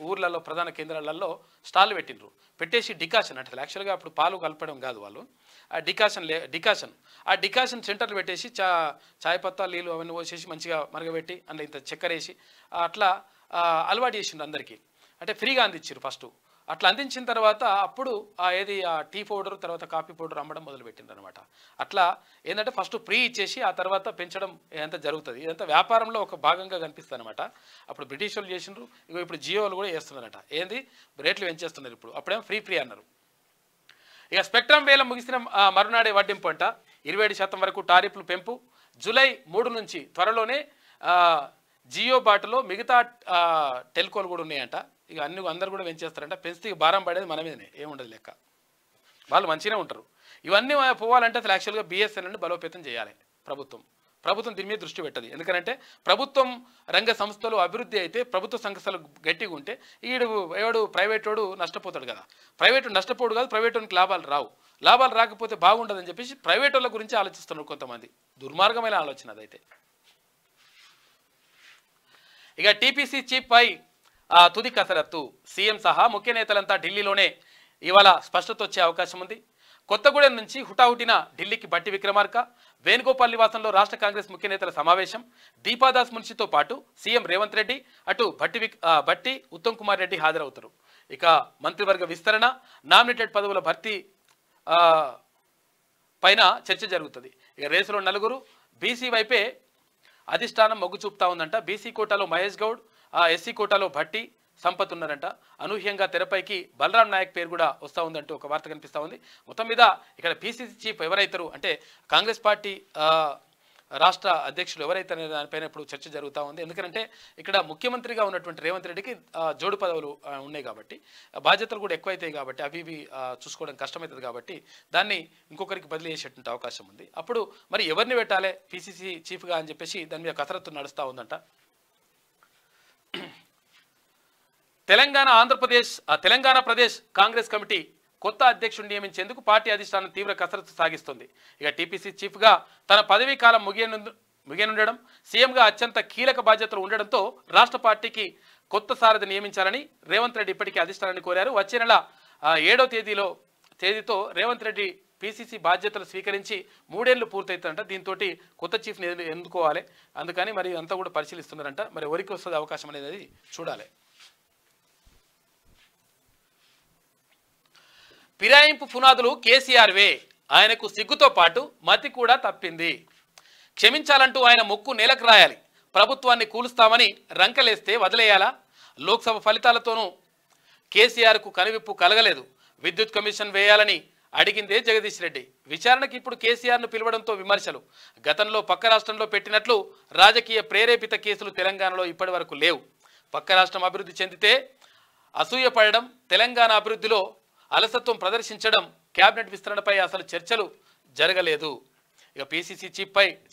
ఊర్లలో ప్రధాన కేంద్రాలలో స్టాళ్ళు పెట్టేసి డికాషన్ అంటే యాక్చువల్గా అప్పుడు పాలు కలపడం కాదు వాళ్ళు, ఆ డికాషన్ సెంటర్లు పెట్టేసి చాయ్ పత్తా నీళ్ళు అవన్నీ పోసేసి మంచిగా మరగబెట్టి అందులో ఇంత చక్కెర వేసి అట్లా అలవాటు చేసిండ్రు అందరికీ. అంటే ఫ్రీగా అందించారు ఫస్ట్. అట్లా అందించిన తర్వాత అప్పుడు ఆ టీ పౌడర్, తర్వాత కాఫీ పౌడర్ అమ్మడం మొదలుపెట్టిండ్రు అనమాట. అట్లా ఏంటంటే ఫస్ట్ ఫ్రీ ఇచ్చేసి ఆ తర్వాత పెంచడం ఇదంతా జరుగుతుంది. ఇదంతా వ్యాపారంలో ఒక భాగంగా కనిపిస్తుంది అనమాట. అప్పుడు బ్రిటిష్ వాళ్ళు చేసిండ్రు, ఇప్పుడు జియో వాళ్ళు కూడా చేస్తున్నారట. ఏంది రేట్లు పెంచేస్తున్నారు ఇప్పుడు, అప్పుడేమో ఫ్రీ అన్నారు. ఇక స్పెక్ట్రమ్ వేలం ముగిసిన మరునాడే వడ్డింపు అంట. 27% వరకు టారిఫ్లు పెంపు. జూలై 3 నుంచి త్వరలోనే జియో బాటలో మిగతా టెలికోలు కూడా ఉన్నాయంట. ఇక అందరు కూడా పెంచేస్తారంట. పెంచితే భారం పడేది మన మీదనే, ఏముండదు లెక్క. వాళ్ళు మంచిగానే ఉంటారు. ఇవన్నీ పోవాలంటే అసలు యాక్చువల్గా బిఎస్ఎన్ఎల్ని బలోపేతం చేయాలి ప్రభుత్వం దీని మీద దృష్టి పెట్టదు. ఎందుకంటే ప్రభుత్వం రంగ సంస్థలు అభివృద్ధి అయితే, ప్రభుత్వ సంస్థలు గట్టిగా ఉంటే ఎవడు ప్రైవేట్ వాడు నష్టపోతాడు కదా. ప్రైవేట్ నష్టపోడు కాదు, ప్రైవేట్ వానికి లాభాలు రాకపోతే బాగుండదని చెప్పేసి ప్రైవేట్ వాళ్ళ గురించి ఆలోచిస్తున్నారు కొంతమంది. దుర్మార్గమైన ఆలోచన అదైతే. ఇక టీపీసీ చీఫ్ పై తుది కసరత్తు. సీఎం సహా ముఖ్య నేతలంతా ఢిల్లీలోనే ఇవాళ స్పష్టత వచ్చే అవకాశం ఉంది. కొత్తగూడెం నుంచి హుటాహుటిన ఢిల్లీకి బట్టి విక్రమార్క, వేణుగోపాల్ నివాసంలో రాష్ట్ర కాంగ్రెస్ ముఖ్య నేతల సమావేశం. దీపాదాస్ మున్షితో పాటు సీఎం రేవంత్ రెడ్డి, అటు బట్టి ఉత్తమ్ కుమార్ రెడ్డి హాజరవుతారు. ఇక మంత్రివర్గ విస్తరణ, నామినేటెడ్ పదవుల భర్తీ పైన చర్చ జరుగుతుంది. ఇక రేసులో 4 బీసీ వైపే అధిష్టానం మొగ్గు చూపుతా ఉందంట. బీసీ కోటాలో మహేష్ గౌడ్, ఎస్సీ కోటాలో భట్టి సంపత్ ఉన్నారంట. అనూహ్యంగా తెరపైకి బలరాం నాయక్ పేరు కూడా వస్తూ ఉందంటూ ఒక వార్త కనిపిస్తూ ఉంది. మొత్తం మీద ఇక్కడ పీసీసీ చీఫ్ ఎవరైతారు అంటే కాంగ్రెస్ పార్టీ రాష్ట్ర అధ్యక్షులు ఎవరైతే అనే దానిపైన ఇప్పుడు చర్చ జరుగుతూ ఉంది. ఎందుకంటే ఇక్కడ ముఖ్యమంత్రిగా ఉన్నటువంటి రేవంత్ రెడ్డికి జోడు పదవులు ఉన్నాయి కాబట్టి బాధ్యతలు కూడా ఎక్కువైతాయి కాబట్టి అవి ఇవి చూసుకోవడం కష్టమవుతుంది కాబట్టి దాన్ని ఇంకొకరికి బదిలీ చేసేటువంటి అవకాశం ఉంది. అప్పుడు మరి ఎవరిని పెట్టాలి పిసిసి చీఫ్గా అని చెప్పేసి దాని మీద కసరత్తు నడుస్తూ ఉందంట. తెలంగాణ ప్రదేశ్ కాంగ్రెస్ కమిటీ కొత్త అధ్యక్షుడిని నియమించేందుకు పార్టీ అధిష్టానం తీవ్ర కసరత్తు సాగిస్తుంది. ఇక టీపీసీ చీఫ్గా తన పదవీ కాలం ముగియనుండడం, సీఎంగా అత్యంత కీలక బాధ్యతలు ఉండడంతో రాష్ట్ర పార్టీకి కొత్త సారథి నియమించాలని రేవంత్ రెడ్డి ఇప్పటికే అధిష్టానాన్ని కోరారు. వచ్చే నెల 7వ తేదీతో రేవంత్ రెడ్డి పీసీసీ బాధ్యతలు స్వీకరించి 3 ఏళ్లు పూర్తవుతుందంట. దీంతో కొత్త చీఫ్ని ఎన్నుకోవాలి. అందుకని మరి అంతా కూడా పరిశీలిస్తున్నారంట. మరి ఎవరికి వస్తుంది అవకాశం అనేది చూడాలి. ఫిరాయింపు పునాదులు కేసీఆర్వే, ఆయనకు సిగ్గుతో పాటు మతి కూడా తప్పింది. క్షమించాలంటూ ఆయన ముక్కు నేలకు రాయాలి. ప్రభుత్వాన్ని కూలుస్తామని రంకలేస్తే వదిలేయాలా? లోక్సభ ఫలితాలతోనూ కేసీఆర్కు కనువిప్పు కలగలేదు. విద్యుత్ కమిషన్ వేయాలని అడిగిందే జగదీష్ రెడ్డి. విచారణకి ఇప్పుడు కేసీఆర్ను పిలవడంతో విమర్శలు. గతంలో పక్క రాష్ట్రంలో పెట్టినట్లు రాజకీయ ప్రేరేపిత కేసులు తెలంగాణలో ఇప్పటి వరకు లేవు. పక్క రాష్ట్రం అభివృద్ధి చెందితే అసూయపడడం, తెలంగాణ అభివృద్ధిలో అలసత్వం ప్రదర్శించడం, క్యాబినెట్ విస్తరణపై అసలు చర్చలు జరగలేదు. ఇక పీసీసీ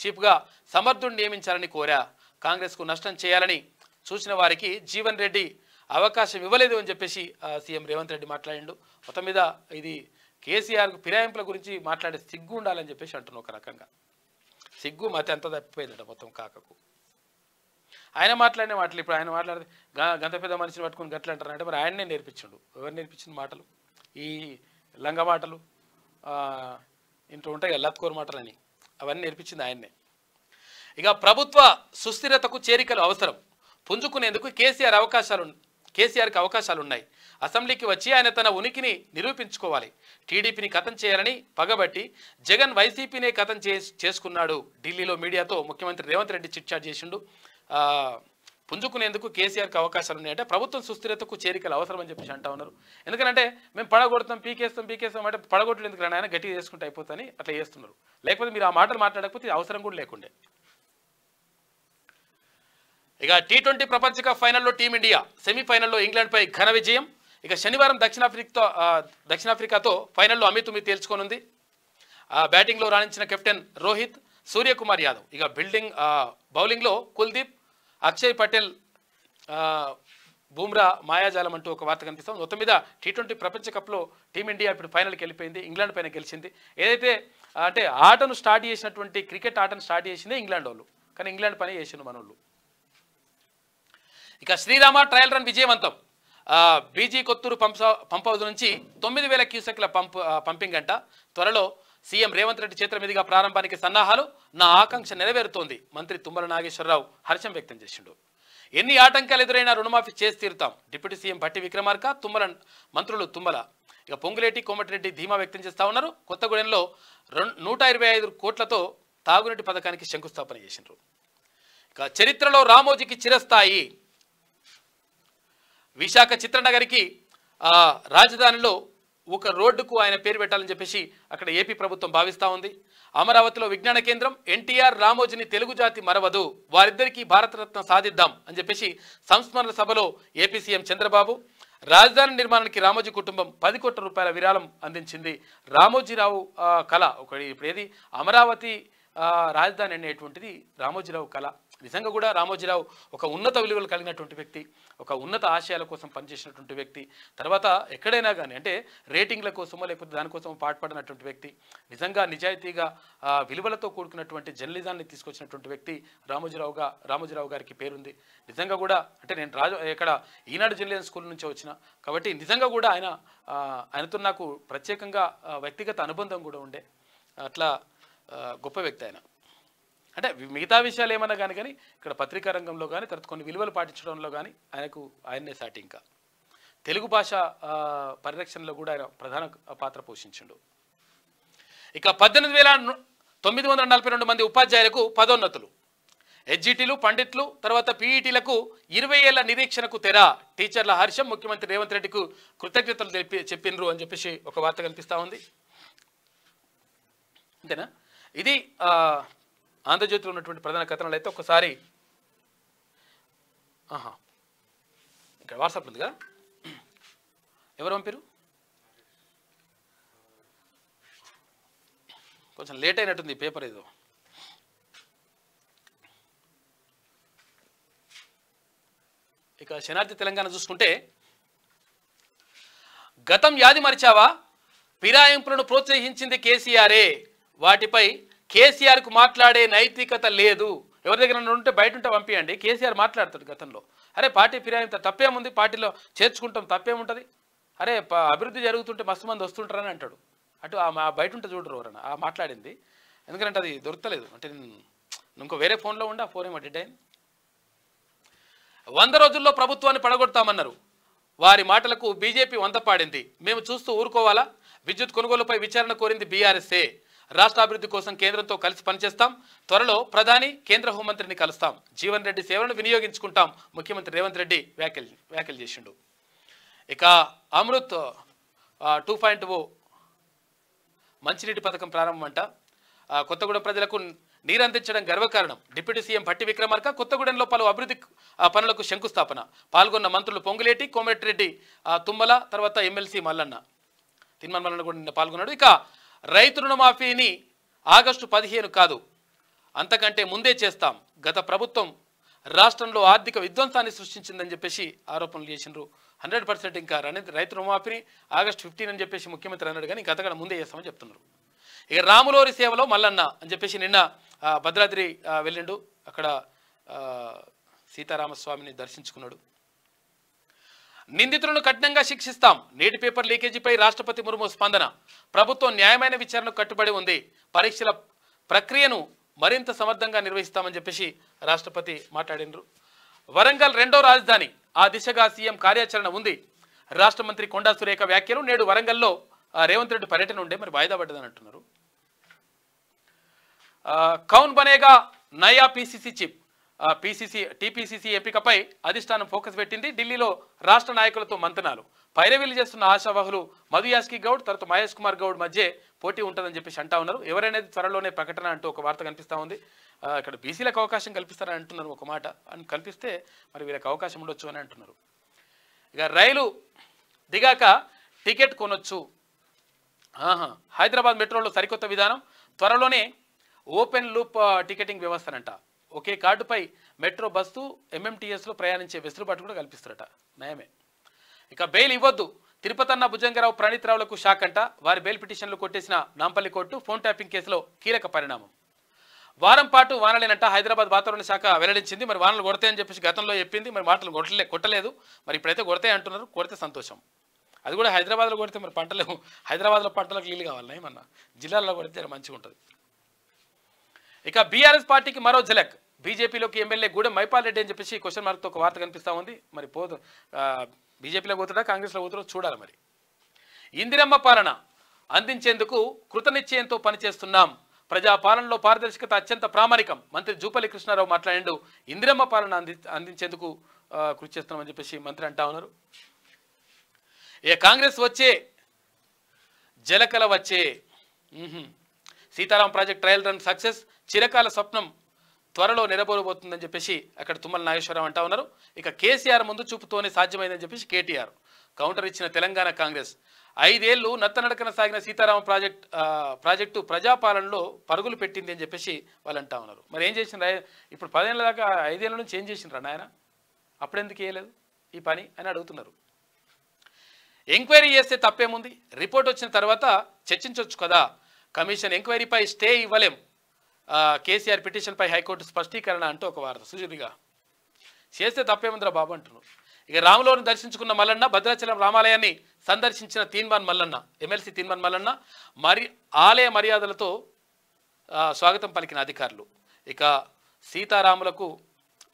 చీఫ్గా సమర్థుడిని నియమించాలని కోరా. కాంగ్రెస్కు నష్టం చేయాలని చూసిన వారికి జీవన్ రెడ్డి అవకాశం ఇవ్వలేదు అని చెప్పేసి సీఎం రేవంత్ రెడ్డి మాట్లాడిండు. మొత్తం మీద ఇది కేసీఆర్కు ఫిరాయింపుల గురించి మాట్లాడే సిగ్గు ఉండాలని చెప్పేసి అంటున్నాం. ఒక రకంగా సిగ్గు మతి అంత తప్పిపోయిందట మొత్తం కాకకు. ఆయన మాట్లాడిన మాటలు ఇప్పుడు ఆయన మాట్లాడితే గంత పెద్ద మనిషిని పట్టుకుని గట్ల అంటారంటే మరి ఆయన్నే నేర్పించిండు. ఎవరు నేర్పించిన మాటలు? ఈ లంగ మాటలు ఇంట్లో ఉంటాయి కదా లత్కోర్ మాటలు అని, అవన్నీ నేర్పించింది ఆయన్నే. ఇక ప్రభుత్వ సుస్థిరతకు చేరికలు అవసరం. పుంజుకునేందుకు కేసీఆర్కి అవకాశాలు ఉన్నాయి. అసెంబ్లీకి వచ్చి ఆయన తన ఉనికిని నిరూపించుకోవాలి. టీడీపీని ఖతం చేయాలని పగబట్టి జగన్ వైసీపీనే ఖతం చేసుకున్నాడు. ఢిల్లీలో మీడియాతో ముఖ్యమంత్రి రేవంత్ రెడ్డి చిట్చాట్ చేసిండు. పుంజుకునేందుకు కేసీఆర్కి అవకాశాలు ఉన్నాయంటే ప్రభుత్వం సుస్థిరతకు చేరికలు అవసరం అని చెప్పేసి అంటా ఉన్నారు. ఎందుకంటే మేము పడగొడతాం పీకేస్తాం అంటే పడగొట్టలు ఎందుకు ఆయన గట్టిగా చేసుకుంటూ అయిపోతాని అట్లా చేస్తున్నారు. లేకపోతే మీరు ఆ మాటలు మాట్లాడకపోతే అవసరం కూడా లేకుండే. ఇక T20 ప్రపంచ కప్ ఫైనల్లో టీమిండియా సెమీఫైనల్లో ఇంగ్లాండ్పై ఘన విజయం. ఇక శనివారం దక్షిణాఫ్రికాతో ఫైనల్లో అమితుమి తేల్చుకోనుంది. బ్యాటింగ్లో రాణించిన కెప్టెన్ రోహిత్, సూర్యకుమార్ యాదవ్. ఇక బౌలింగ్లో కుల్దీప్, అక్షయ్ పటేల్, బూమ్రా మాయాజాలం అంటూ ఒక వార్త కనిపిస్తుంది. మొత్తం మీద T20 ప్రపంచ కప్లో టీమిండియా ఇప్పుడు ఫైనల్కి వెళ్ళిపోయింది. ఇంగ్లాండ్ పైన గెలిచింది. ఏదైతే అంటే ఆటను స్టార్ట్ చేసినటువంటి క్రికెట్ ఆటను స్టార్ట్ చేసిందే ఇంగ్లాండ్ వాళ్ళు, కానీ ఇంగ్లాండ్ పైన చేసిండు మనోళ్ళు. ఇక శ్రీరామ ట్రయల్ రన్ విజయవంతం. బీజీ కొత్తూరు పంప్ హౌస్ నుంచి 9,000 క్యూసెక్ల పంపింగ్ అంట. త్వరలో సీఎం రేవంత్ రెడ్డి చేతుల మీదుగా ప్రారంభానికి సన్నాహాలు. నా ఆకాంక్ష నెరవేరుతోంది. మంత్రి తుమ్మల నాగేశ్వరరావు హర్షం వ్యక్తం చేసిండు. ఎన్ని ఆటంకాలు ఎదురైనా రుణమాఫీ చేసి తీరుతాం. డిప్యూటీ సీఎం భట్టి విక్రమార్క, మంత్రులు తుమ్మల, ఇక పొంగులేటి, కోమటిరెడ్డి ధీమా వ్యక్తం చేస్తూ ఉన్నారు. కొత్తగూడెంలో 125 కోట్లతో తాగునీటి పథకానికి శంకుస్థాపన చేసిండ్రు. ఇక చరిత్రలో రామోజీకి చిరస్థాయి. విశాఖ చిత్రనగరికి రాజధానిలో ఒక రోడ్డుకు ఆయన పేరు పెట్టాలని చెప్పేసి అక్కడ ఏపీ ప్రభుత్వం భావిస్తూ ఉంది. అమరావతిలో విజ్ఞాన కేంద్రం. ఎన్టీఆర్, రామోజీని తెలుగు జాతి మరవదు. వారిద్దరికీ భారతరత్న సాధిద్దాం అని చెప్పేసి సంస్మరణ సభలో ఏపీ సీఎం చంద్రబాబు. రాజధాని నిర్మాణానికి రామోజీ కుటుంబం 10 కోట్ల రూపాయల విరాళం అందించింది. రామోజీరావు కళ ఇప్పుడు ఏది అమరావతి రాజధాని అనేటువంటిది రామోజీరావు కళ. నిజంగా కూడా రామోజీరావు ఒక ఉన్నత విలువలు కలిగినటువంటి వ్యక్తి, ఒక ఉన్నత ఆశయాల కోసం పనిచేసినటువంటి వ్యక్తి. తర్వాత ఎక్కడైనా కానీ అంటే రేటింగ్ల కోసమో లేకపోతే దానికోసం పాటుపడినటువంటి వ్యక్తి. నిజంగా నిజాయితీగా విలువలతో కూడుకున్నటువంటి జర్నలిజాన్ని తీసుకొచ్చినటువంటి వ్యక్తి రామోజీరావు గారికి పేరుంది. నిజంగా కూడా అంటే నేను ఇక్కడ ఈనాడు జర్నలిజం స్కూల్ నుంచి వచ్చిన కాబట్టి నిజంగా కూడా ఆయనతో నాకు ప్రత్యేకంగా వ్యక్తిగత అనుబంధం కూడా ఉండే. అట్లా గొప్ప వ్యక్తి ఆయన. అంటే మిగతా విషయాలు ఏమన్నా కానీ ఇక్కడ పత్రికా రంగంలో కానీ తర్వాత కొన్ని విలువలు పాటించడంలో కానీ ఆయన్నే సాటి. ఇంకా తెలుగు భాష పరిరక్షణలో కూడా ఆయన ప్రధాన పాత్ర పోషించిండు. ఇక 18,942 మంది ఉపాధ్యాయులకు పదోన్నతులు. హెచ్జిటీలు, పండిట్లు, తర్వాత పీఈటీలకు 20 ఏళ్ల నిరీక్షణకు తెర. టీచర్ల హర్షం. ముఖ్యమంత్రి రేవంత్ రెడ్డికు కృతజ్ఞతలు చెప్పిండ్రు అని చెప్పేసి ఒక వార్త కనిపిస్తూ ఉంది. అంతేనా? ఇది ఆంధ్రజ్యోతిలో ఉన్నటువంటి ప్రధాన కథనాలు అయితే ఒకసారి ఇక్కడ వాట్సాప్ ఉందిగా, ఎవరు పంపారు? కొంచెం లేట్ అయినట్టుంది ఈ పేపర్ ఏదో. ఇక శనార్థి తెలంగాణ చూసుకుంటే, గతం యాది మరిచావా, ఫిరాయింపులను ప్రోత్సహించింది కేసీఆరే, వాటిపై కేసీఆర్కు మాట్లాడే నైతికత లేదు. ఎవరి దగ్గర ఉంటే బయట ఉంటే పంపించండి. కేసీఆర్ మాట్లాడతాడు గతంలో, అరే పార్టీ ఫిరాయింపు తప్పేముంది, పార్టీలో చేర్చుకుంటాం తప్పేముంటుంది, అరే అభివృద్ధి జరుగుతుంటే మస్తు మంది వస్తుంటారని అంటాడు. అటు బయట ఉంటే చూడరు ఎవరన్నా ఆ మాట్లాడింది, ఎందుకంటే అది దొరకలేదు. అంటే ఇంకో వేరే ఫోన్లో ఉండి ఆ ఫోన్ ఏమో డెడ్ అయింది. 100 రోజుల్లో ప్రభుత్వాన్ని పడగొడతామన్నారు, వారి మాటలకు బీజేపీ వంత పాడింది. మేము చూస్తూ ఊరుకోవాలా? విద్యుత్ కొనుగోలుపై విచారణ కోరింది బీఆర్ఎస్ఏ. రాష్ట్ర అభివృద్ధి కోసం కేంద్రంతో కలిసి పనిచేస్తాం, త్వరలో ప్రధాని కేంద్ర హోంమంత్రిని కలుస్తాం, జీవన్ రెడ్డి సేవలను వినియోగించుకుంటాం, ముఖ్యమంత్రి రేవంత్ రెడ్డి వ్యాఖ్యలు చేసిండు. ఇక అమృత్ 2.0 మంచినీటి పథకం ప్రారంభం అంట. కొత్తగూడెం ప్రజలకు నీరు అందించడం గర్వకారణం. డిప్యూటీ సీఎం భట్టి విక్రమార్క కొత్తగూడెంలో పలు అభివృద్ధి పనులకు శంకుస్థాపన. పాల్గొన్న మంత్రులు పొంగులేటి, కోమటిరెడ్డి, తుమ్మల, తర్వాత ఎమ్మెల్సీ మల్లన్న, తిన్మన్ మల్లన్న కూడా నిన్న పాల్గొన్నాడు. ఇక రైతు రుణమాఫీని ఆగస్టు 15 కాదు అంతకంటే ముందే చేస్తాం, గత ప్రభుత్వం రాష్ట్రంలో ఆర్థిక విధ్వంసాన్ని సృష్టించిందని చెప్పేసి ఆరోపణలు చేసిండ్రు. 100% ఇంకా రైతు రుణమాఫీని ఆగస్టు 15 అని చెప్పేసి ముఖ్యమంత్రి అన్నాడు, కానీ గతకన్నా ముందే చేస్తామని చెప్తున్నారు. ఇక రాములోరి సేవలో మల్లన్న అని చెప్పేసి నిన్న భద్రాద్రి వెళ్ళిండు, అక్కడ సీతారామస్వామిని దర్శించుకున్నాడు. నిందితులను కఠినంగా శిక్షిస్తాం, నేటి పేపర్ లీకేజీపై రాష్ట్రపతి ముర్ము స్పందన. ప్రభుత్వం న్యాయమైన విచారణకు కట్టుబడి ఉంది, పరీక్షల ప్రక్రియను మరింత సమర్థంగా నిర్వహిస్తామని చెప్పేసి రాష్ట్రపతి మాట్లాడినరు. వరంగల్ రెండో రాజధాని, ఆ దిశగా సీఎం కార్యాచరణ ఉంది. రాష్ట్ర మంత్రి కొండా సురేఖ వ్యాఖ్యలు. నేడు వరంగల్లో రేవంత్ రెడ్డి పర్యటన ఉండే మరి వాయిదా పడ్డదని అంటున్నారు. కౌన్ బనేగా నయా పీసీసీ చీఫ్, టీపీసీసీ ఎంపికపై అధిష్టానం ఫోకస్ పెట్టింది. ఢిల్లీలో రాష్ట్ర నాయకులతో మంతనాలు. పైరవీలు చేస్తున్న ఆశావాహులు మధు యాస్కి గౌడ్ తర్వాత మహేష్ కుమార్ గౌడ్ మధ్య పోటీ ఉంటుందని చెప్పేసి అంటా ఉన్నారు. ఎవరైనా త్వరలోనే ప్రకటన అంటూ ఒక వార్త కనిపిస్తూ ఉంది. ఇక్కడ బీసీలకు అవకాశం కల్పిస్తారని అంటున్నారు ఒక మాట, అని కల్పిస్తే మరి వీళ్ళకి అవకాశం ఉండొచ్చు అని అంటున్నారు. ఇక రైలు దిగాక టికెట్ కొనొచ్చు. హైదరాబాద్ మెట్రోలో సరికొత్త విధానం, త్వరలోనే ఓపెన్ లూప్ టికెటింగ్ వ్యవస్థనంట. ఒకే కార్డుపై మెట్రో, బస్సు, ఎంఎంటీఎస్లో ప్రయాణించే వెసులుబాటు కూడా కల్పిస్తారట. నయమే. ఇక బెయిల్ ఇవ్వద్దు, తిరుపతన్న భుజంగరావు, ప్రణీత్ రావులకు షాక్ అంట. వారి బెయిల్ పిటిషన్లు కొట్టేసిన నాంపల్లి కోర్టు. ఫోన్ ట్యాపింగ్ కేసులో కీలక పరిణామం. వారం పాటు వానలేనంట హైదరాబాద్ వాతావరణ శాఖ వెల్లడించింది. మరి వానలు కొడతాయని చెప్పేసి గతంలో చెప్పింది, మరి మాటలు కొట్టలేదు. మరి ఇప్పుడైతే కొడతాయి అంటున్నారు. కొడితే సంతోషం. అది కూడా హైదరాబాద్లో కొడితే మరి పంటలు, హైదరాబాద్లో పంటలకు నీళ్ళు కావాలి, ఏమన్నా జిల్లాల్లో కొడితే మంచిగా ఉంటుంది. ఇక బీఆర్ఎస్ పార్టీకి మరో ఝలక్. బీజేపీలోకి ఎమ్మెల్యే గూడెం మైపాల్ రెడ్డి అని చెప్పేసి క్వశ్చన్ మార్క్తో ఒక వార్త కనిపిస్తూ ఉంది. మరి బీజేపీలో పోతాడా కాంగ్రెస్లో పోతాడో చూడాలి. మరి ఇందిరమ్మ పాలన అందించేందుకు కృతనిశ్చయంతో పనిచేస్తున్నాం, ప్రజాపాలనలో పారదర్శకత అత్యంత ప్రామాణికం. మంత్రి జూపల్లి కృష్ణారావు మాట్లాడిండు. ఇందిరమ్మ పాలన అందించేందుకు కృషి చేస్తున్నామని చెప్పేసి మంత్రి అంటా ఉన్నారు. ఏ కాంగ్రెస్ వచ్చే జలకల వచ్చే. Sitaram project trial run success, చిరకాల స్వప్నం త్వరలో నెరవేరబోతుందని చెప్పేసి అక్కడ తుమ్మల నాగేశ్వరరావు అంటా ఉన్నారు. ఇక కేసీఆర్ ముందు చూపుతోనే సాధ్యమైందని చెప్పేసి కేటీఆర్ కౌంటర్ ఇచ్చిన తెలంగాణ కాంగ్రెస్. 5 ఏళ్లు నత్తనడకన సాగిన సీతారామ ప్రాజెక్టు ప్రజాపాలనలో పరుగులు పెట్టింది అని చెప్పేసి వాళ్ళు అంటా ఉన్నారు. మరి ఏం చేసిండ్రా ఇప్పుడు 10 ఏళ్ళ దాకా, 5 ఏళ్ళ నుంచి ఏం చేసిండ్రా నాయన, అప్పుడెందుకు వేయలేదు ఈ పని అని అడుగుతున్నారు. ఎంక్వైరీ చేస్తే తప్పేముంది, రిపోర్ట్ వచ్చిన తర్వాత చర్చించవచ్చు కదా. కమిషన్ ఎంక్వైరీపై స్టే ఇవ్వలేం, కేసీఆర్ పిటిషన్పై హైకోర్టు స్పష్టీకరణ అంటూ ఒక వార్త. సుజీవిగా చేస్తే తప్పేముందిరా బాబు అంటున్నారు. ఇక రాములోని దర్శించుకున్న మల్లన్న, భద్రాచలం రామాలయాన్ని సందర్శించిన తీన్మాన్ మల్లన్న, ఎమ్మెల్సీ తీన్మాన్ మల్లన్న ఆలయ మర్యాదలతో స్వాగతం పలికిన అధికారులు. ఇక సీతారాములకు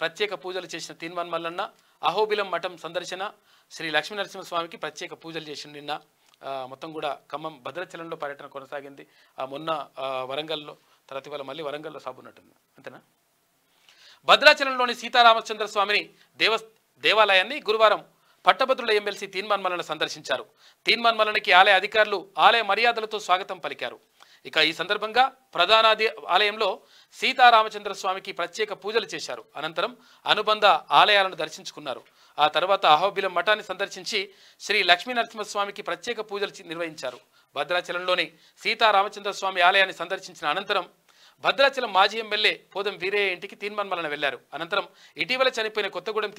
ప్రత్యేక పూజలు చేసిన తీన్మాన్ మల్లన్న, అహోబిలం మఠం సందర్శన, శ్రీ లక్ష్మీనరసింహస్వామికి ప్రత్యేక పూజలు చేసిన నిన్న. మొత్తం కూడా ఖమ్మం భద్రాచలంలో పర్యటన కొనసాగింది. మొన్న వరంగల్లో, తర్వాత ఇవాళ మళ్ళీ వరంగల్లో సాగున్నట్టుంది, అంతేనా. భద్రాచలంలోని సీతారామచంద్ర స్వామిని దేవాలయాన్ని గురువారం పట్టభద్రుల ఎమ్మెల్సీ తీన్మాన్ మల్లన్న సందర్శించారు. తీన్మాన్ మల్లన్నకి ఆలయ అధికారులు ఆలయ మర్యాదలతో స్వాగతం పలికారు. ఇక ఈ సందర్భంగా ప్రధాన ఆలయంలో సీతారామచంద్ర స్వామికి ప్రత్యేక పూజలు చేశారు. అనంతరం అనుబంధ ఆలయాలను దర్శించుకున్నారు. ఆ తర్వాత అహోబిలం మఠాన్ని సందర్శించి శ్రీ లక్ష్మీ నరసింహస్వామికి ప్రత్యేక పూజలు నిర్వహించారు. భద్రాచలంలోని సీతారామచంద్ర స్వామి ఆలయాన్ని సందర్శించిన అనంతరం భద్రాచలం మాజీ ఎమ్మెల్యే పోదం వీరయ్య ఇంటికి తీన్మన్మలన వెళ్లారు. అనంతరం ఇటీవల చనిపోయిన కొత్తగూడెం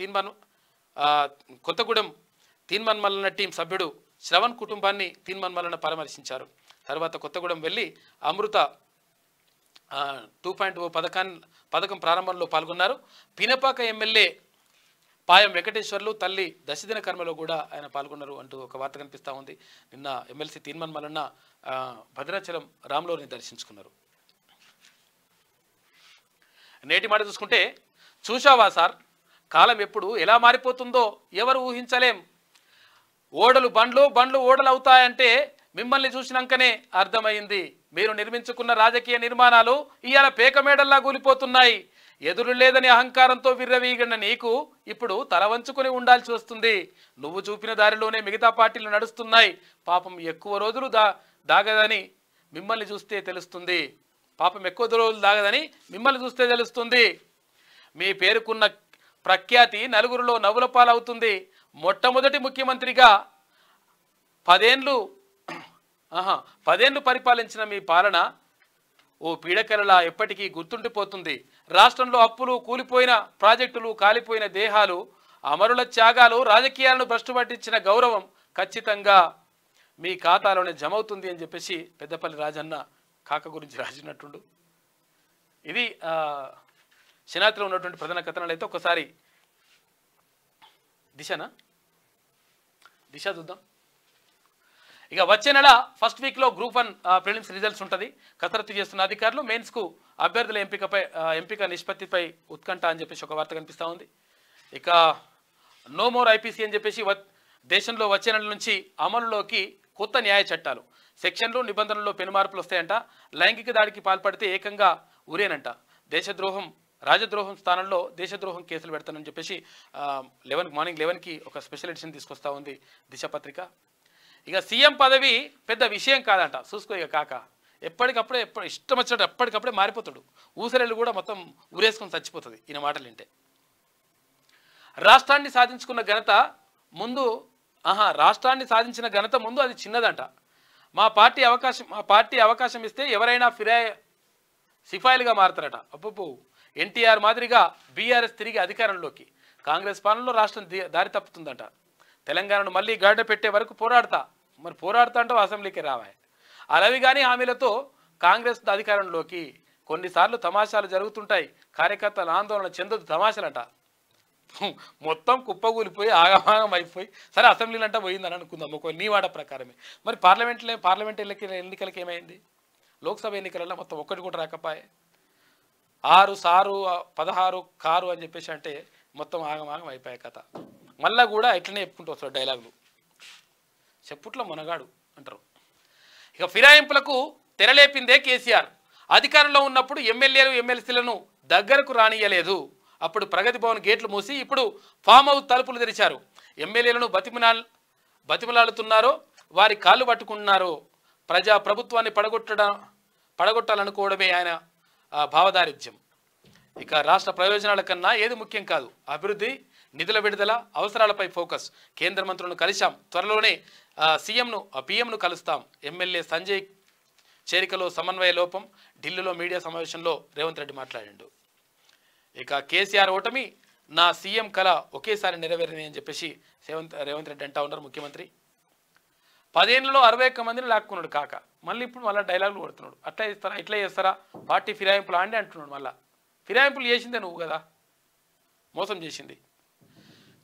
తీన్మన్మలన టీం సభ్యుడు శ్రవణ్ కుటుంబాన్ని తీన్మన్మలన పరామర్శించారు. తర్వాత కొత్తగూడెం వెళ్లి అమృత 2.0 పథకం ప్రారంభంలో పాల్గొన్నారు. పినపాక ఎమ్మెల్యే పాయం వెంకటేశ్వర్లు తల్లి దశదిన కర్మలో కూడా ఆయన పాల్గొన్నారు అంటూ ఒక వార్త కనిపిస్తూ ఉంది. నిన్న ఎమ్మెల్సీ తీన్మన్మలన భద్రాచలం రామ్లోని దర్శించుకున్నారు. నేటి మాట చూసుకుంటే, చూశావా సార్, కాలం ఎప్పుడు ఎలా మారిపోతుందో ఎవరు ఊహించలేం. ఓడలు బండ్లు ఓడలు అవుతాయంటే మిమ్మల్ని చూసినాకనే అర్థమైంది. మీరు నిర్మించుకున్న రాజకీయ నిర్మాణాలు ఇవాళ పేకమేడల్లా కూలిపోతున్నాయి. ఎదురు లేదని అహంకారంతో విర్రవీగిన నీకు ఇప్పుడు తల వంచుకొని ఉండాల్సి వస్తుంది. నువ్వు చూపిన దారిలోనే మిగతా పార్టీలు నడుస్తున్నాయి. పాపం ఎక్కువ రోజులు దాగదని మిమ్మల్ని చూస్తే తెలుస్తుంది. మీ పేరుకున్న ప్రఖ్యాతి నలుగురిలో నవ్వుల పాలవుతుంది. మొట్టమొదటి ముఖ్యమంత్రిగా 10 పరిపాలించిన మీ పాలన ఓ పీడకలలా ఎప్పటికీ గుర్తుండిపోతుంది. రాష్ట్రంలో అప్పులు, కూలిపోయిన ప్రాజెక్టులు, కాలిపోయిన దేహాలు, అమరుల త్యాగాలు, రాజకీయాలను భ్రష్టు పట్టించిన గౌరవం ఖచ్చితంగా మీ ఖాతాలోనే జమ అవుతుంది అని చెప్పేసి పెద్దపల్లి రాజన్న కాక గురించి రాసినట్టుండు. ఇది శనాతిలో ఉన్నటువంటి ప్రధాన కథనాలు. అయితే ఒకసారి దిశ చూద్దాం. ఇక వచ్చే నెల ఫస్ట్ వీక్లో గ్రూప్ 1 ప్రిలిమ్స్ రిజల్ట్స్ ఉంటుంది. కసరత్తు చేస్తున్న అధికారులు మెయిన్స్కు అభ్యర్థుల ఎంపిక నిష్పత్తిపై ఉత్కంఠ అని చెప్పేసి ఒక వార్త కనిపిస్తూ ఉంది. ఇక నో మోర్ ఐపీసీ అని చెప్పేసి దేశంలో వచ్చే నెల నుంచి అమలులోకి కొత్త న్యాయ చట్టాలు, సెక్షన్లు, నిబంధనల్లో పెనుమార్పులు వస్తాయంట. లైంగిక దాడికి పాల్పడితే ఏకంగా ఉరేనంట. రాజద్రోహం స్థానంలో దేశద్రోహం కేసులు పెడతానని చెప్పేసి మార్నింగ్ 11కి ఒక స్పెషల్ ఎడిషన్ తీసుకొస్తా ఉంది దిశ పత్రిక. ఇక సీఎం పదవి పెద్ద విషయం కాదంట. చూసుకో ఇక కాక ఎప్పటికప్పుడే ఇష్టం వచ్చినట్టు ఎప్పటికప్పుడే మారిపోతాడు. ఊసరెళ్ళు కూడా మొత్తం ఊరేసుకొని చచ్చిపోతుంది ఈయన మాటలు వింటే. రాష్ట్రాన్ని సాధించిన ఘనత ముందు అది చిన్నదంట. మా పార్టీ అవకాశం ఇస్తే ఎవరైనా సిఫాయిలుగా మారుతారట. అబ్బో, ఎన్టీఆర్ మాదిరిగా బీఆర్ఎస్ తిరిగి అధికారంలోకి. కాంగ్రెస్ పాలనలో రాష్ట్రం దారి తప్పుతుందంట. తెలంగాణను మళ్ళీ గాడిన పెట్టే వరకు పోరాడతా అంటావు, అసెంబ్లీకి రావా. అలవి కానీ హామీలతో కాంగ్రెస్ అధికారంలోకి. కొన్నిసార్లు తమాషాలు జరుగుతుంటాయి. కార్యకర్తలు ఆందోళన చెందదు, తమాషాలంట. మొత్తం కుప్పగూలిపోయి ఆగమాగం అయిపోయి సరే అసెంబ్లీలు అంతా పోయిందని అనుకుందాం ఒకవేళ నీ వాడ ప్రకారమే. మరి పార్లమెంట్ ఎన్నికలకి ఏమైంది? లోక్సభ ఎన్నికలలో మొత్తం ఒక్కటి కూడా రాకపోయే. 6 సారు 16 కారు అని చెప్పేసి అంటే మొత్తం ఆగమాగం అయిపోయాయి కథ. మళ్ళా కూడా ఇట్లనే చెప్పుకుంటూ వస్తాడు డైలాగులు. చెప్పుట్లో మునగాడు అంటారు. ఇక ఫిరాయింపులకు తెరలేపిందే కేసీఆర్. అధికారంలో ఉన్నప్పుడు ఎమ్మెల్యేలు ఎమ్మెల్సీలను దగ్గరకు రానియలేదు. అప్పుడు ప్రగతి భవన్ గేట్లు మూసి ఇప్పుడు ఫామ్ హౌస్ తలుపులు తెరిచారు. ఎమ్మెల్యేలను బతిమలాడుతున్నారో వారి కాళ్ళు పట్టుకుంటున్నారో. ప్రభుత్వాన్ని పడగొట్టాలనుకోవడమే ఆయన భావదారిద్ర్యం. ఇక రాష్ట్ర ప్రయోజనాల కన్నా ఏది ముఖ్యం కాదు. అభివృద్ధి, నిధుల విడుదల, అవసరాలపై ఫోకస్. కేంద్ర మంత్రులను కలిశాం, త్వరలోనే పీఎంను కలుస్తాం. ఎమ్మెల్యే సంజయ్ చేరికలో సమన్వయ లోపం. ఢిల్లీలో మీడియా సమావేశంలో రేవంత్ రెడ్డి మాట్లాడిండు. ఇక కేసీఆర్ ఓటమి నా సీఎం కళ ఒకేసారి నెరవేరింది అని చెప్పేసి రేవంత్ రెడ్డి అంటా ఉన్నారు ముఖ్యమంత్రి. 10 ఏళ్లలో 61 మందిని లాక్కున్నాడు కాక. మళ్ళీ ఇప్పుడు మళ్ళీ డైలాగులు కొడుతున్నాడు. ఇట్లా చేస్తారా పార్టీ ఫిరాయింపులు అండి అంటున్నాడు. మళ్ళీ ఫిరాయింపులు చేసిందే నువ్వు కదా, మోసం చేసింది.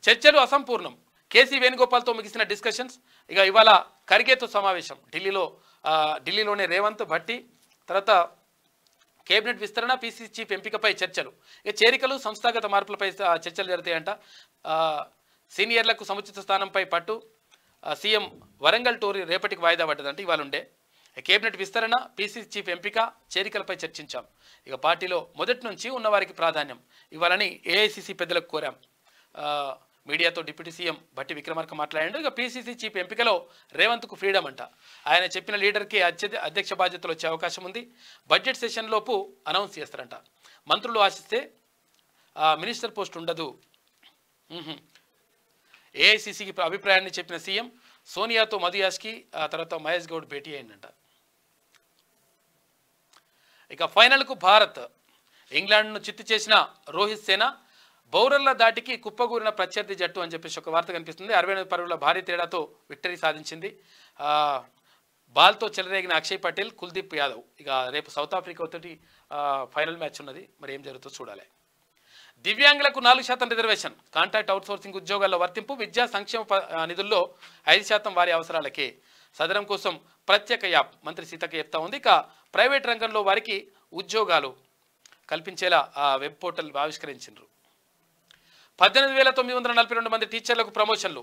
చర్చలు అసంపూర్ణం. కేసీ వేణుగోపాల్తో ముగిసిన డిస్కషన్స్. ఇక ఇవాళ ఖర్గేతో సమావేశం ఢిల్లీలోనే రేవంత్, భట్టి. తర్వాత కేబినెట్ విస్తరణ, పీసీసీ చీఫ్ ఎంపికపై చర్చలు. ఇక చేరికలు, సంస్థాగత మార్పులపై చర్చలు జరుగుతాయంట. సీనియర్లకు సముచిత స్థానంపై పట్టు. సీఎం వరంగల్ టూర్ రేపటికి వాయిదా పడ్డదంటే ఇవాళ ఉండే. కేబినెట్ విస్తరణ, పీసీసీ చీఫ్ ఎంపిక, చేరికలపై చర్చించాం. ఇక పార్టీలో మొదటి నుంచి ఉన్నవారికి ప్రాధాన్యం ఇవ్వాలని ఏఐసీసీ పెద్దలకు కోరాం. మీడియాతో డిప్యూటీ సీఎం భట్టి విక్రమార్క మాట్లాడాడు. ఇక పీసీసీ చీఫ్ ఎంపికలో రేవంత్కు ఫ్రీడమ్ అంట. ఆయన చెప్పిన లీడర్కి అధ్యక్ష బాధ్యతలు వచ్చే అవకాశం ఉంది. బడ్జెట్ సెషన్ లోపు అనౌన్స్ చేస్తారంట. మంత్రులు ఆశిస్తే మినిస్టర్ పోస్ట్ ఉండదు. ఏఐసీసీకి అభిప్రాయాన్ని చెప్పిన సీఎం సోనియాతో మధు యాష్కి తర్వాత మహేష్ గౌడ్ భేటీ అయిందంట. ఇక ఫైనల్కు భారత్ ఇంగ్లాండ్ను చిత్తు చేసిన రోహిత్ సేన బౌలర్ల దాటికి కుప్పగూరిన ప్రత్యర్థి జట్టు అని చెప్పేసి ఒక వార్త కనిపిస్తుంది. 69 పరుగుల భారీ తేడాతో విక్టరీ సాధించింది. బాల్తో చెలరేగిన అక్షయ్ పటేల్, కుల్దీప్ యాదవ్. ఇక రేపు సౌత్ ఆఫ్రికా తోటి ఫైనల్ మ్యాచ్ ఉన్నది. మరి ఏం జరుగుతుందో చూడాలి. దివ్యాంగులకు 4% రిజర్వేషన్, కాంట్రాక్ట్ అవుట్సోర్సింగ్ ఉద్యోగాల్లో వర్తింపు, విద్యా సంక్షేమ నిధుల్లో 5% వారి అవసరాలకే. సదరం కోసం ప్రత్యేక యాప్ మంత్రి సీతక్క చెప్తా ఉంది. ఇక ప్రైవేట్ రంగంలో వారికి ఉద్యోగాలు కల్పించేలా వెబ్ పోర్టల్ ఆవిష్కరించారు. 18,942 మంది టీచర్లకు ప్రమోషన్లు.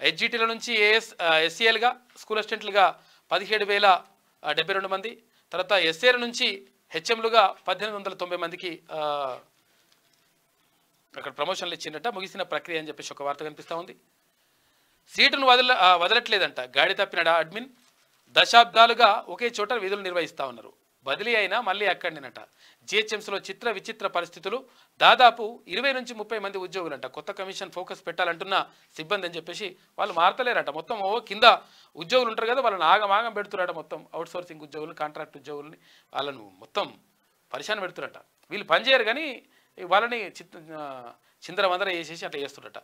హెచ్జిటీల నుంచి ఎస్సీఎల్గా, స్కూల్ అసిస్టెంట్లుగా 17,072 మంది. తర్వాత ఎస్ఏల నుంచి హెచ్ఎంలుగా 1890 మందికి అక్కడ ప్రమోషన్లు ఇచ్చిందట. ముగిసిన ప్రక్రియ అని చెప్పేసి ఒక వార్త కనిపిస్తూ ఉంది. సీటును వదలట్లేదంట గాడి తప్పిన అడ్మిన్. దశాబ్దాలుగా ఒకే చోట విధులు నిర్వహిస్తూ ఉన్నారు. బదిలీ అయినా మళ్ళీ అక్కడినట. జిహెచ్ఎంసీలో చిత్ర విచిత్ర పరిస్థితులు. దాదాపు 20 నుంచి 30 మంది ఉద్యోగులంట. కొత్త కమిషన్ ఫోకస్ పెట్టాలంటున్న సిబ్బంది అని చెప్పేసి వాళ్ళు మారతలేరట. మొత్తం కింద ఉద్యోగులు ఉంటారు కదా, వాళ్ళని ఆగమాగం పెడుతున్నారట. మొత్తం అవుట్సోర్సింగ్ ఉద్యోగులు, కాంట్రాక్ట్ ఉద్యోగులని వాళ్ళను మొత్తం పరిశాన్ పెడుతున్నారట. వీళ్ళు పనిచేయరు కానీ వాళ్ళని చిందర వందర చేసేసి అట్లా చేస్తున్నట.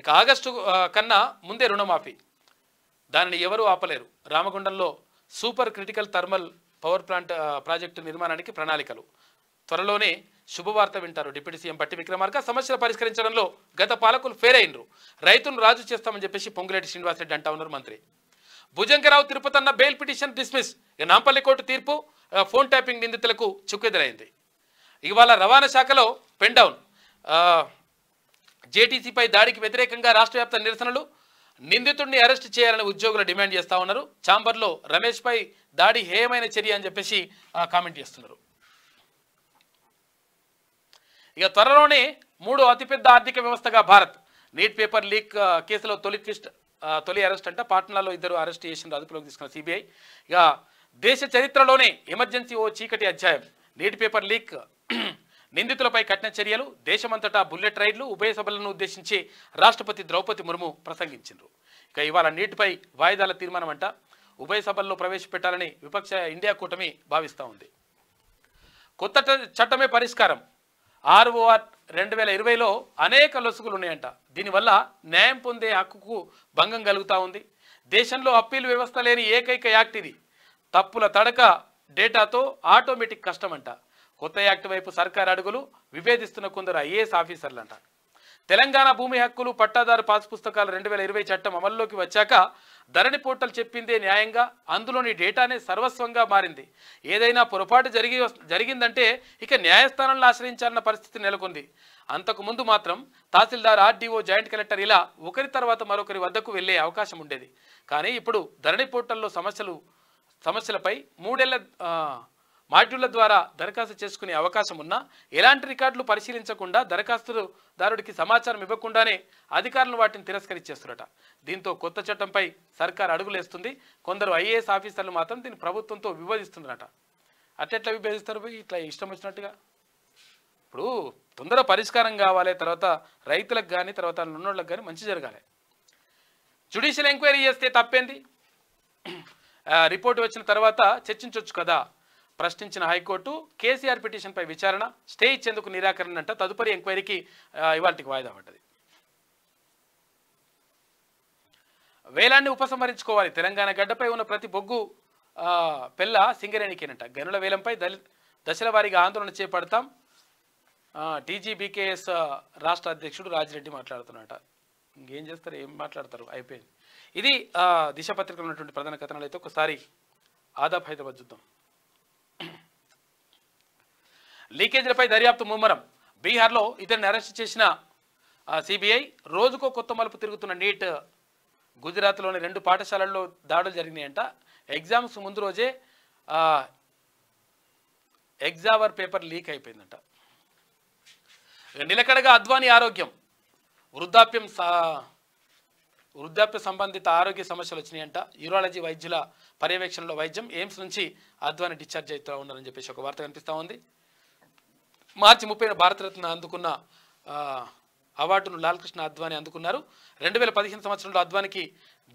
ఇక ఆగస్టు కన్నా ముందే రుణమాఫీ, దానిని ఎవరూ ఆపలేరు. రామగుండంలో super critical thermal power plant project నిర్మాణానికి ప్రణాళికలు. త్వరలోనే శుభవార్త వింటారు డిప్యూటీ సీఎం భట్టి విక్రమార్క. సమస్యలు పరిష్కరించడంలో గత పాలకులు ఫెయిల్ అయినరు. రైతులను రాజు చేస్తామని చెప్పేసి పొంగులేటి శ్రీనివాసరెడ్డి అంటా ఉన్నారు మంత్రి. Bhujanga Rao Tirupathanna bail petition dismiss. Nampally court తీర్పు. ఫోన్ ట్యాపింగ్ నిందితులకు చుక్కెదురైంది. ఇవాళ రవాణా శాఖలో పెన్ డౌన్. జేటీసీపై దాడికి వ్యతిరేకంగా రాష్ట్ర వ్యాప్త నిరసనలు. నిందితుడిని అరెస్ట్ చేయాలని ఉద్యోగులు డిమాండ్ చేస్తూ ఉన్నారు. ఛాంబర్లో రమేష్పై దాడి హేయమైన చర్య అని చెప్పేసి కామెంట్ చేస్తున్నారు. ఇక త్వరలోనే 3వ అతిపెద్ద ఆర్థిక వ్యవస్థగా భారత్. నీట్ పేపర్ లీక్ కేసులో తొలి అరెస్ట్ అంట. పాట్నాలో 2 అరెస్ట్ చేసిన అదుపులోకి తీసుకున్న సిబిఐ. ఇక దేశ చరిత్రలోనే ఎమర్జెన్సీ ఓ చీకటి అధ్యాయం. నీట్ పేపర్ లీక్ నిందితులపై కఠిన చర్యలు. దేశమంతటా బుల్లెట్ రైళ్లు. ఉభయ సభలను ఉద్దేశించి రాష్ట్రపతి ద్రౌపది ముర్ము ప్రసంగించారు. ఇక ఇవాళ నీటిపై వాయిదాల తీర్మానం అంట. ఉభయ సభల్లో ప్రవేశపెట్టాలని విపక్ష ఇండియా కూటమి భావిస్తూ ఉంది. కొత్త చట్టమే పరిష్కారం. ఆర్ఓఆర్ 2020లో అనేక లొసుగులు ఉన్నాయంట. దీనివల్ల న్యాయం పొందే హక్కుకు భంగం కలుగుతూ ఉంది. దేశంలో అప్పీల్ వ్యవస్థ లేని ఏకైక యాక్ట్ ఇది. తప్పుల తడక డేటాతో ఆటోమేటిక్ కష్టమంట. కొత్త యాక్ట్ వైపు సర్కార్ అడుగులు. విభేదిస్తున్న కొందరు ఐఏఎస్ ఆఫీసర్లంట. తెలంగాణ భూమి హక్కులు పట్టాదారు పాస్ పుస్తకాలు 2020 చట్టం అమల్లోకి వచ్చాక ధరణి పోర్టల్ చెప్పిందే న్యాయంగా అందులోని డేటానే సర్వస్వంగా మారింది. ఏదైనా పొరపాటు జరిగిందంటే ఇక న్యాయస్థానంలో ఆశ్రయించాలన్న పరిస్థితి నెలకొంది. అంతకుముందు మాత్రం తహసీల్దార్, ఆర్డీఓ, జాయింట్ కలెక్టర్ ఇలా ఒకరి తర్వాత మరొకరి వద్దకు వెళ్లే అవకాశం ఉండేది. కానీ ఇప్పుడు ధరణి పోర్టల్లో సమస్యలపై 3 ఏళ్ల మాడ్యూళ్ల ద్వారా దరఖాస్తు చేసుకునే అవకాశం ఉన్నా ఎలాంటి రికార్డులు పరిశీలించకుండా దరఖాస్తుదారుడికి సమాచారం ఇవ్వకుండానే అధికారులు వాటిని తిరస్కరించేస్తున్నట. దీంతో కొత్త చట్టంపై సర్కార్ అడుగులేస్తుంది. కొందరు ఐఏఎస్ ఆఫీసర్లు మాత్రం దీన్ని ప్రభుత్వంతో విభేదిస్తున్నారట. అట్లెట్లా విభేదిస్తారు? ఇట్లా ఇష్టం వచ్చినట్టుగా. ఇప్పుడు తొందర పరిష్కారం కావాలి. తర్వాత రైతులకు కానీ తర్వాత ఉన్నోళ్ళకి కానీ మంచి జరగాలి. జ్యుడిషియల్ ఎంక్వైరీ చేస్తే తప్పేంది? రిపోర్టు వచ్చిన తర్వాత చర్చించవచ్చు కదా ప్రశ్నించిన హైకోర్టు. కేసీఆర్ పిటిషన్పై విచారణ స్టే ఇచ్చేందుకు నిరాకరణ అంట. తదుపరి ఎంక్వైరీకి ఇవాళకి వాయిదా పడ్డది. వేలాన్ని ఉపసంహరించుకోవాలి. తెలంగాణ గడ్డపై ఉన్న ప్రతి బొగ్గు పెళ్ళ సింగరేణికేనంట. గనుల వేలంపై దశల వారీగా ఆందోళన చేపడతాం. టీజీబీకేఎస్ రాష్ట్ర అధ్యక్షుడు రాజిరెడ్డి మాట్లాడుతున్నట. ఇంకేం చేస్తారు, ఏం మాట్లాడతారు, అయిపోయింది. ఇది దిశ పత్రికలో ఉన్నటువంటి ప్రధాన కథనాలు. అయితే ఒకసారి ఆదాబ్ హైదరాబాద్ చూద్దాం. లీకేజీలపై దర్యాప్తు ముమ్మరం. బీహార్లో ఇతన్ని అరెస్ట్ చేసిన సిబిఐ. రోజుకో కొత్త మలుపు తిరుగుతున్న నీట్. గుజరాత్లోని 2 పాఠశాలల్లో దాడులు జరిగినాయంట. ఎగ్జామ్స్ ముందు రోజే ఎగ్జావర్ పేపర్ లీక్ అయిపోయిందంట. నిలకడగా అద్వానీ ఆరోగ్యం. వృద్ధాప్య సంబంధిత ఆరోగ్య సమస్యలు వచ్చినాయంట. యూరాలజీ వైద్యుల పర్యవేక్షణలో వైద్యం. ఎయిమ్స్ నుంచి అద్వాని డిశ్చార్జ్ అవుతూ ఉన్నారని చెప్పేసి ఒక వార్త కనిపిస్తూ ఉంది. మార్చి 30న భారతరత్న అందుకున్న అవార్డును లాల్కృష్ణ అద్వాని అందుకున్నారు. 2015 సంవత్సరంలో అద్వానికి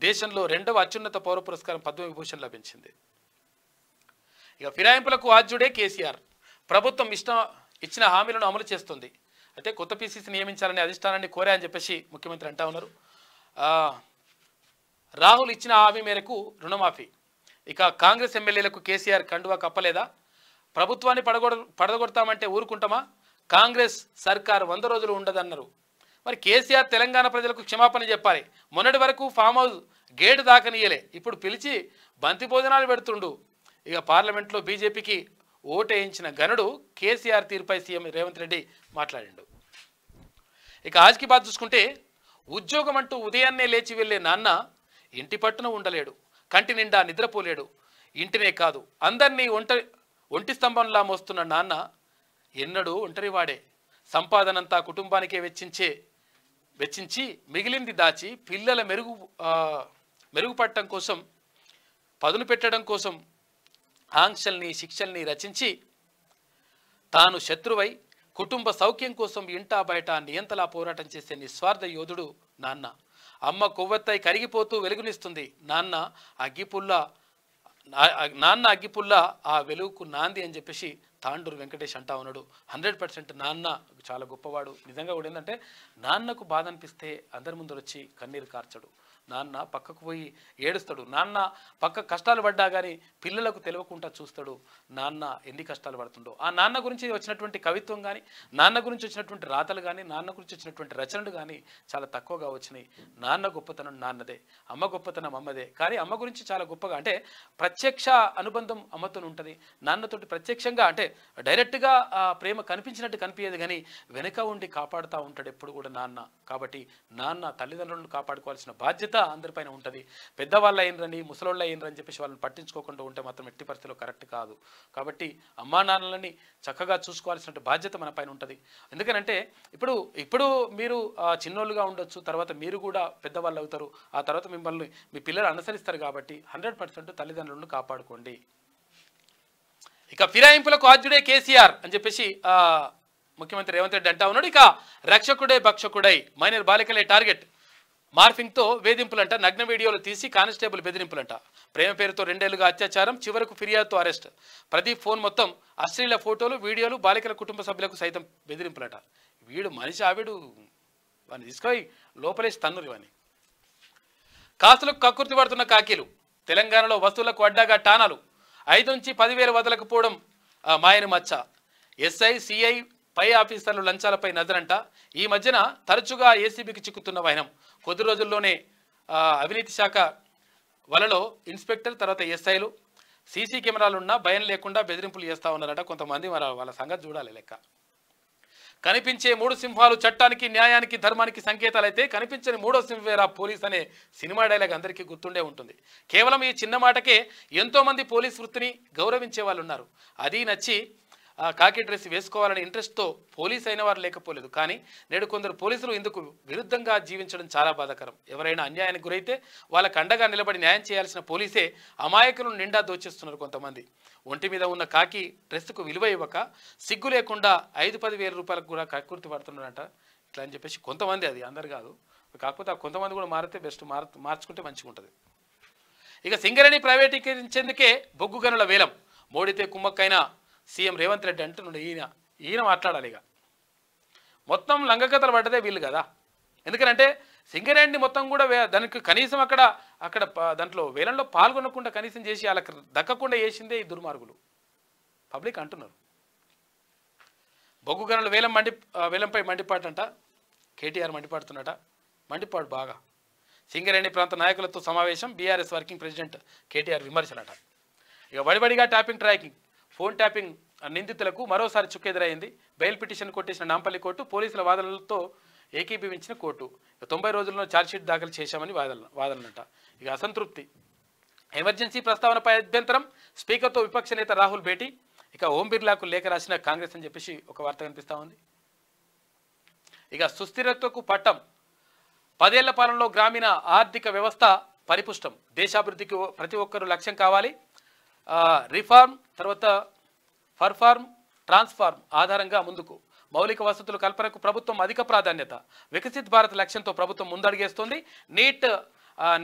దేశంలో 2వ అత్యున్నత పౌర పురస్కారం పద్మవిభూషణ్ లభించింది. ఇక ఫిరాయింపులకు ఆద్యుడే కేసీఆర్. ప్రభుత్వం ఇచ్చిన హామీలను అమలు చేస్తుంది. అయితే కొత్త పీసీసీ నియమించాలని అధిష్టానాన్ని కోరా అని చెప్పేసి ముఖ్యమంత్రి అంటా ఉన్నారు. రాహుల్ ఇచ్చిన హామీ మేరకు రుణమాఫీ. ఇక కాంగ్రెస్ ఎమ్మెల్యేలకు కేసీఆర్ కండువా కప్పలేదా? ప్రభుత్వాన్ని పడగొడతామంటే ఊరుకుంటామా? కాంగ్రెస్ సర్కార్ 100 రోజులు ఉండదన్నారు. మరి కేసీఆర్ తెలంగాణ ప్రజలకు క్షమాపణ చెప్పాలి. మొన్నటి వరకు ఫామ్ హౌస్ గేటు దాకనీయలే, ఇప్పుడు పిలిచి బంతి భోజనాలు పెడుతుండు. ఇక పార్లమెంట్లో బీజేపీకి ఓటేయించిన గనుడు కేసీఆర్ తీరుపై సీఎం రేవంత్ రెడ్డి మాట్లాడిండు. ఇక ఆజ్కి బాత్ చూసుకుంటే, ఉద్యోగం అంటూ ఉదయాన్నే లేచి వెళ్ళే నాన్న ఇంటి పట్టున ఉండలేడు, కంటి నిండా నిద్రపోలేడు. ఇంటినే కాదు అందరినీ ఒంటి స్తంభంలా మోస్తున్న నాన్న ఎన్నడూ ఒంటరివాడే. సంపాదనంతా కుటుంబానికే వెచ్చించి మిగిలింది దాచి పిల్లల మెరుగుపడటం కోసం, పదును పెట్టడం కోసం ఆంక్షల్ని శిక్షల్ని రచించి తాను శత్రువై కుటుంబ సౌఖ్యం కోసం ఇంటా బయట నియంతలా పోరాటం చేసే నిస్వార్థ యోధుడు నాన్న. అమ్మ కొవ్వొత్తై కరిగిపోతూ వెలుగునిస్తుంది. నాన్న అగ్గిపుల్ల ఆ వెలుగుకు నాంది అని చెప్పేసి తాండూరు వెంకటేష్ అంటా ఉన్నాడు. 100% నాన్న చాలా గొప్పవాడు. నిజంగా కూడా ఏంటంటే, నాన్నకు బాధ అనిపిస్తే అందరి ముందు వచ్చి కన్నీరు కార్చడు. నాన్న పక్కకు పోయి ఏడుస్తాడు. నాన్న పక్క కష్టాలు పడ్డా కానీ పిల్లలకు తెలియకుండా చూస్తాడు. నాన్న ఎన్ని కష్టాలు పడుతుండో. ఆ నాన్న గురించి వచ్చినటువంటి కవిత్వం కానీ, నాన్న గురించి వచ్చినటువంటి రాతలు కానీ, నాన్న గురించి వచ్చినటువంటి రచనలు కానీ చాలా తక్కువగా వచ్చినాయి. నాన్న గొప్పతనం నాన్నదే, అమ్మ గొప్పతనం అమ్మదే. కానీ అమ్మ గురించి చాలా గొప్పగా, అంటే ప్రత్యక్ష అనుబంధం అమ్మతో ఉంటుంది. నాన్నతోటి ప్రత్యక్షంగా అంటే డైరెక్ట్గా ఆ ప్రేమ కనిపించినట్టు కనిపించేది, కానీ వెనక ఉండి కాపాడుతూ ఉంటాడు ఎప్పుడు కూడా నాన్న. కాబట్టి నాన్న తల్లిదండ్రులను కాపాడుకోవాల్సిన బాధ్యత అందరిపైన ఉంటుంది. పెద్దవాళ్ళు అయినరని, ముసలోళ్ళు అయినరని చెప్పేసి వాళ్ళని పట్టించుకోకుండా ఉంటే మాత్రం ఎట్టి పరిస్థితిలో కరెక్ట్ కాదు. కాబట్టి అమ్మా నాన్నలని చక్కగా చూసుకోవాల్సిన బాధ్యత మన పైన ఉంటుంది. ఎందుకనంటే ఇప్పుడు మీరు చిన్నోళ్ళుగా ఉండొచ్చు, తర్వాత మీరు కూడా పెద్దవాళ్ళు అవుతారు. ఆ తర్వాత మిమ్మల్ని మీ పిల్లలు అనుసరిస్తారు. కాబట్టి 100% తల్లిదండ్రులను కాపాడుకోండి. ఇక ఫిరాయింపులకు ఆద్యుడే కేసీఆర్ అని చెప్పేసి ముఖ్యమంత్రి రేవంత్ రెడ్డి అంటా ఉన్నాడు. ఇక రక్షకుడే భక్షకుడై మైనర్ బాలికలే టార్గెట్. మార్ఫింగ్తో వేధింపులంట, నగ్న వీడియోలు తీసి కానిస్టేబుల్ బెదిరింపులంట. ప్రేమ పేరుతో 2 ఏళ్లుగా అత్యాచారం, చివరకు ఫిర్యాదుతో అరెస్ట్. ప్రదీప్ ఫోన్ మొత్తం అశ్లీల ఫోటోలు, వీడియోలు, బాలికల కుటుంబ సభ్యులకు సైతం బెదిరింపులంట. వీడు మనిషి ఆవిడు వాడిని తీసుకొని లోపలేసి తన్నురు. అని కాసులకు కక్కుర్తి పడుతున్న కాకీలు. తెలంగాణలో వస్తువులకు అడ్డాగా టానాలు. 5 నుంచి 10,000 వదలకపోవడం మాయని మచ్చ. ఎస్ఐ సిఐ పై ఆఫీసర్లు లంచాలపై నజరంట. ఈ మధ్యన తరచుగా ఏసీబీకి చిక్కుతున్న వైనం. కొద్ది రోజుల్లోనే అవినీతి శాఖ వలలో ఇన్స్పెక్టర్, తర్వాత ఎస్ఐలు సీసీ కెమెరాలున్నా భయం లేకుండా బెదిరింపులు చేస్తూ ఉన్నారట కొంతమంది. మరి వాళ్ళ సంగతి చూడాలి. లెక్క కనిపించే 3 సింహాలు చట్టానికి, న్యాయానికి, ధర్మానికి సంకేతాలైతే కనిపించని 3వ సింహవేరా పోలీస్ అనే సినిమా డైలాగ్ అందరికీ గుర్తుండే ఉంటుంది. కేవలం ఈ చిన్న మాటకే ఎంతోమంది పోలీస్ వృత్తిని గౌరవించే వాళ్ళు ఉన్నారు. అది నచ్చి కాకి డ్రెస్ వేసుకోవాలనే ఇంట్రెస్ట్తో పోలీస్ అయిన వారు లేకపోలేదు. కానీ నేడు కొందరు పోలీసులు ఇందుకు విరుద్ధంగా జీవించడం చాలా బాధాకరం. ఎవరైనా అన్యాయానికి గురైతే వాళ్ళకు అండగా నిలబడి న్యాయం చేయాల్సిన పోలీసే అమాయకులను నిండా దోచేస్తున్నారు కొంతమంది. ఒంటి మీద ఉన్న కాకి డ్రెస్కు విలువ ఇవ్వక సిగ్గు లేకుండా 5-10 వేల రూపాయలకు కూడా కక్కుర్తి పడుతున్నారంట. ఇట్లా అని చెప్పేసి కొంతమంది, అది అందరు కాదు. కాకపోతే ఆ కొంతమంది కూడా మారితే బెస్ట్, మార్చుకుంటే మంచిగా ఉంటుంది. ఇక సింగరేణి ప్రైవేటీకరించేందుకే బొగ్గు గనుల వేలం. మోడీతే కుమ్మక్కైన సీఎం రేవంత్ రెడ్డి అంటున్నాడు. ఈయన మాట్లాడాలి. ఇక మొత్తం లంగకథలు పడ్డదే వీళ్ళు కదా. ఎందుకంటే సింగరేణిని మొత్తం కూడా దానికి కనీసం అక్కడ దాంట్లో వేలంలో పాల్గొనకుండా కనీసం చేసి వాళ్ళకి దక్కకుండా చేసిందే ఈ దుర్మార్గులు. పబ్లిక్ అంటున్నారు. బొగ్గు గనుల వేలంపై మండిపాటంట. కేటీఆర్ మండిపాడుతున్నట. మండిపాడు బాగా. సింగరేణి ప్రాంత నాయకులతో సమావేశం. బీఆర్ఎస్ వర్కింగ్ ప్రెసిడెంట్ కేటీఆర్ విమర్శనట. ఇక వడివడిగా ట్రాకింగ్ ఫోన్ ట్యాపింగ్ నిందితులకు మరోసారి చుక్కెదురైంది. బెయిల్ పిటిషన్ కొట్టేసిన నాంపల్లి కోర్టు, పోలీసుల వాదనలతో ఏకీభవించిన కోర్టు. 90 రోజుల్లో ఛార్జ్షీట్ దాఖలు చేశామని వాదనలంట. ఇక అసంతృప్తి. ఎమర్జెన్సీ ప్రస్తావనపై అభ్యంతరం. స్పీకర్తో విపక్ష నేత రాహుల్ భేటీ. ఇక ఓం బిర్లాకు లేఖ రాసిన కాంగ్రెస్ అని చెప్పేసి ఒక వార్త కనిపిస్తూ ఉంది. ఇక సుస్థిరతకు పట్టం. 10 ఏళ్ల పాలనలో గ్రామీణ ఆర్థిక వ్యవస్థ పరిపుష్టం, దేశాభివృద్ధికి ప్రతి ఒక్కరూ లక్ష్యం కావాలి. రిఫార్మ్ తర్వాత పర్ఫార్మ్ ట్రాన్స్ఫార్మ్ ఆధారంగా ముందుకు, మౌలిక వసతుల కల్పనకు ప్రభుత్వం అధిక ప్రాధాన్యత, వికసిత్ భారత్ లక్ష్యంతో ప్రభుత్వం ముందడుగేస్తోంది.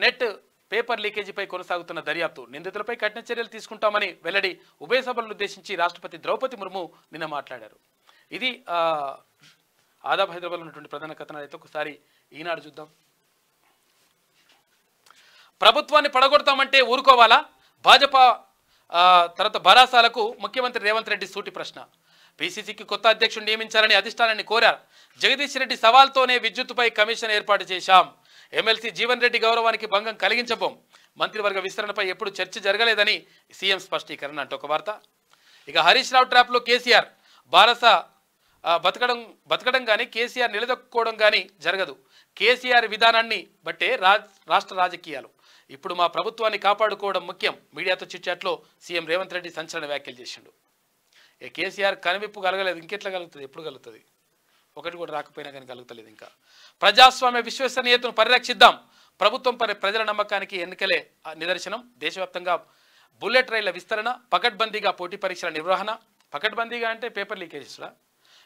నెట్ పేపర్ లీకేజీపై కొనసాగుతున్న దర్యాప్తు, నిందితులపై కఠిన చర్యలు తీసుకుంటామని వెల్లడి. ఉభయ సభలను ఉద్దేశించి రాష్ట్రపతి ద్రౌపది ముర్ము నిన్న మాట్లాడారు. ఇది ఆదాబ్ హైదరాబాద్లో ఉన్నటువంటి ప్రధాన కథనాలు. అయితే ఒకసారి ఈనాడు చూద్దాం. ప్రభుత్వాన్ని పడగొడతామంటే ఊరుకోవాలా? భాజపా తర్వాత భరాసాలకు ముఖ్యమంత్రి రేవంత్ రెడ్డి సూటి ప్రశ్న. పీసీసీకి కొత్త అధ్యక్షుడు నియమించాలని అధిష్టానాన్ని కోరారు. జగదీష్ రెడ్డి సవాల్తోనే విద్యుత్తుపై కమిషన్ ఏర్పాటు చేశాం. ఎమ్మెల్సీ జీవన్ రెడ్డి గౌరవానికి భంగం కలిగించబోం. మంత్రివర్గ విస్తరణపై ఎప్పుడు చర్చ జరగలేదని సీఎం స్పష్టీకరణ అంటూ ఒక వార్త. ఇక హరీష్ రావు ట్రాప్లో కేసీఆర్, బారస బతకడం కానీ కేసీఆర్ నిలదొక్కుకోవడం కానీ జరగదు. కేసీఆర్ విధానాన్ని బట్టే రాష్ట్ర రాజకీయాలు. ఇప్పుడు మా ప్రభుత్వాన్ని కాపాడుకోవడం ముఖ్యం. మీడియాతో చిట్చాట్లో సీఎం రేవంత్ రెడ్డి సంచలన వ్యాఖ్యలు చేసిండు. కేసీఆర్ కనువిప్పు కలగలేదు, ఇంకెట్లా కలుగుతుంది? ఎప్పుడు కలుగుతుంది? ఒకటి కూడా రాకపోయినా కానీ కలుగుతలేదు. ఇంకా ప్రజాస్వామ్య విశ్వసనీయతను పరిరక్షిద్దాం. ప్రభుత్వం పై ప్రజల నమ్మకానికి ఎన్నికలే నిదర్శనం. దేశవ్యాప్తంగా బుల్లెట్ రైళ్ల విస్తరణ, పకడ్బందీగా పోటీ పరీక్షల నిర్వహణ. పకడ్బందీగా అంటే పేపర్ లీకేజెస్లా.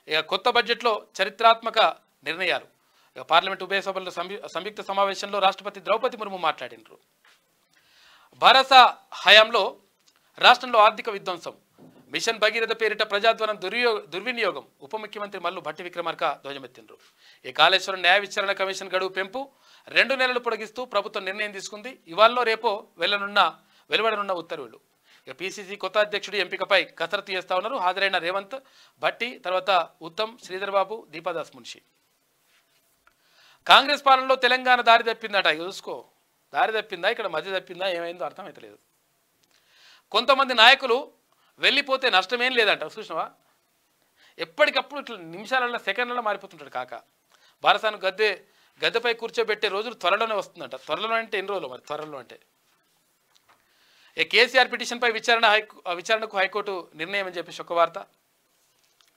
ఇక కొత్త బడ్జెట్లో చరిత్రాత్మక నిర్ణయాలు. ఇక పార్లమెంట్ ఉభయ సభల సంయుక్త సమావేశంలో రాష్ట్రపతి ద్రౌపది ముర్ము మాట్లాడినారు. భరోసా హయాంలో రాష్ట్రంలో ఆర్థిక విధ్వంసం, మిషన్ భగీరథ పేరిట ప్రజాధ్వనం దుర్వినియోగం. ఉప ముఖ్యమంత్రి మల్లు భట్టి విక్రమార్క ధ్వజమెత్తిండ్రు. ఈ కాళేశ్వరం న్యాయ విచారణ కమిషన్ గడువు పెంపు 2 నెలలు పొడిగిస్తూ ప్రభుత్వం నిర్ణయం తీసుకుంది. ఇవాళలో రేపో వెలువడనున్న ఉత్తర్వులు. ఇక పీసీసీ కొత్త అధ్యక్షుడి ఎంపికపై కసరత్తు చేస్తా ఉన్నారు. హాజరైన రేవంత్, భట్టి, తర్వాత ఉత్తమ్, శ్రీధర్ బాబు, దీపాదాస్ మున్షి. కాంగ్రెస్ పాలనలో తెలంగాణ దారి తప్పిందట. చూసుకో, దారి తప్పిందా, ఇక్కడ మధ్య తప్పిందా, ఏమైందో అర్థమైతలేదు. కొంతమంది నాయకులు వెళ్ళిపోతే నష్టమేం లేదంట. చూసినవా? ఎప్పటికప్పుడు ఇట్లా నిమిషాలలో సెకండ్లలో మారిపోతుంటాడు కాక. బారసాను గద్దెపై కూర్చోబెట్టే రోజులు త్వరలోనే వస్తుందంట. త్వరలో అంటే ఎన్ని రోజులు? మరి త్వరలో అంటే కేసీఆర్ పిటిషన్పై విచారణకు హైకోర్టు నిర్ణయం అని చెప్పేసి ఒక వార్త.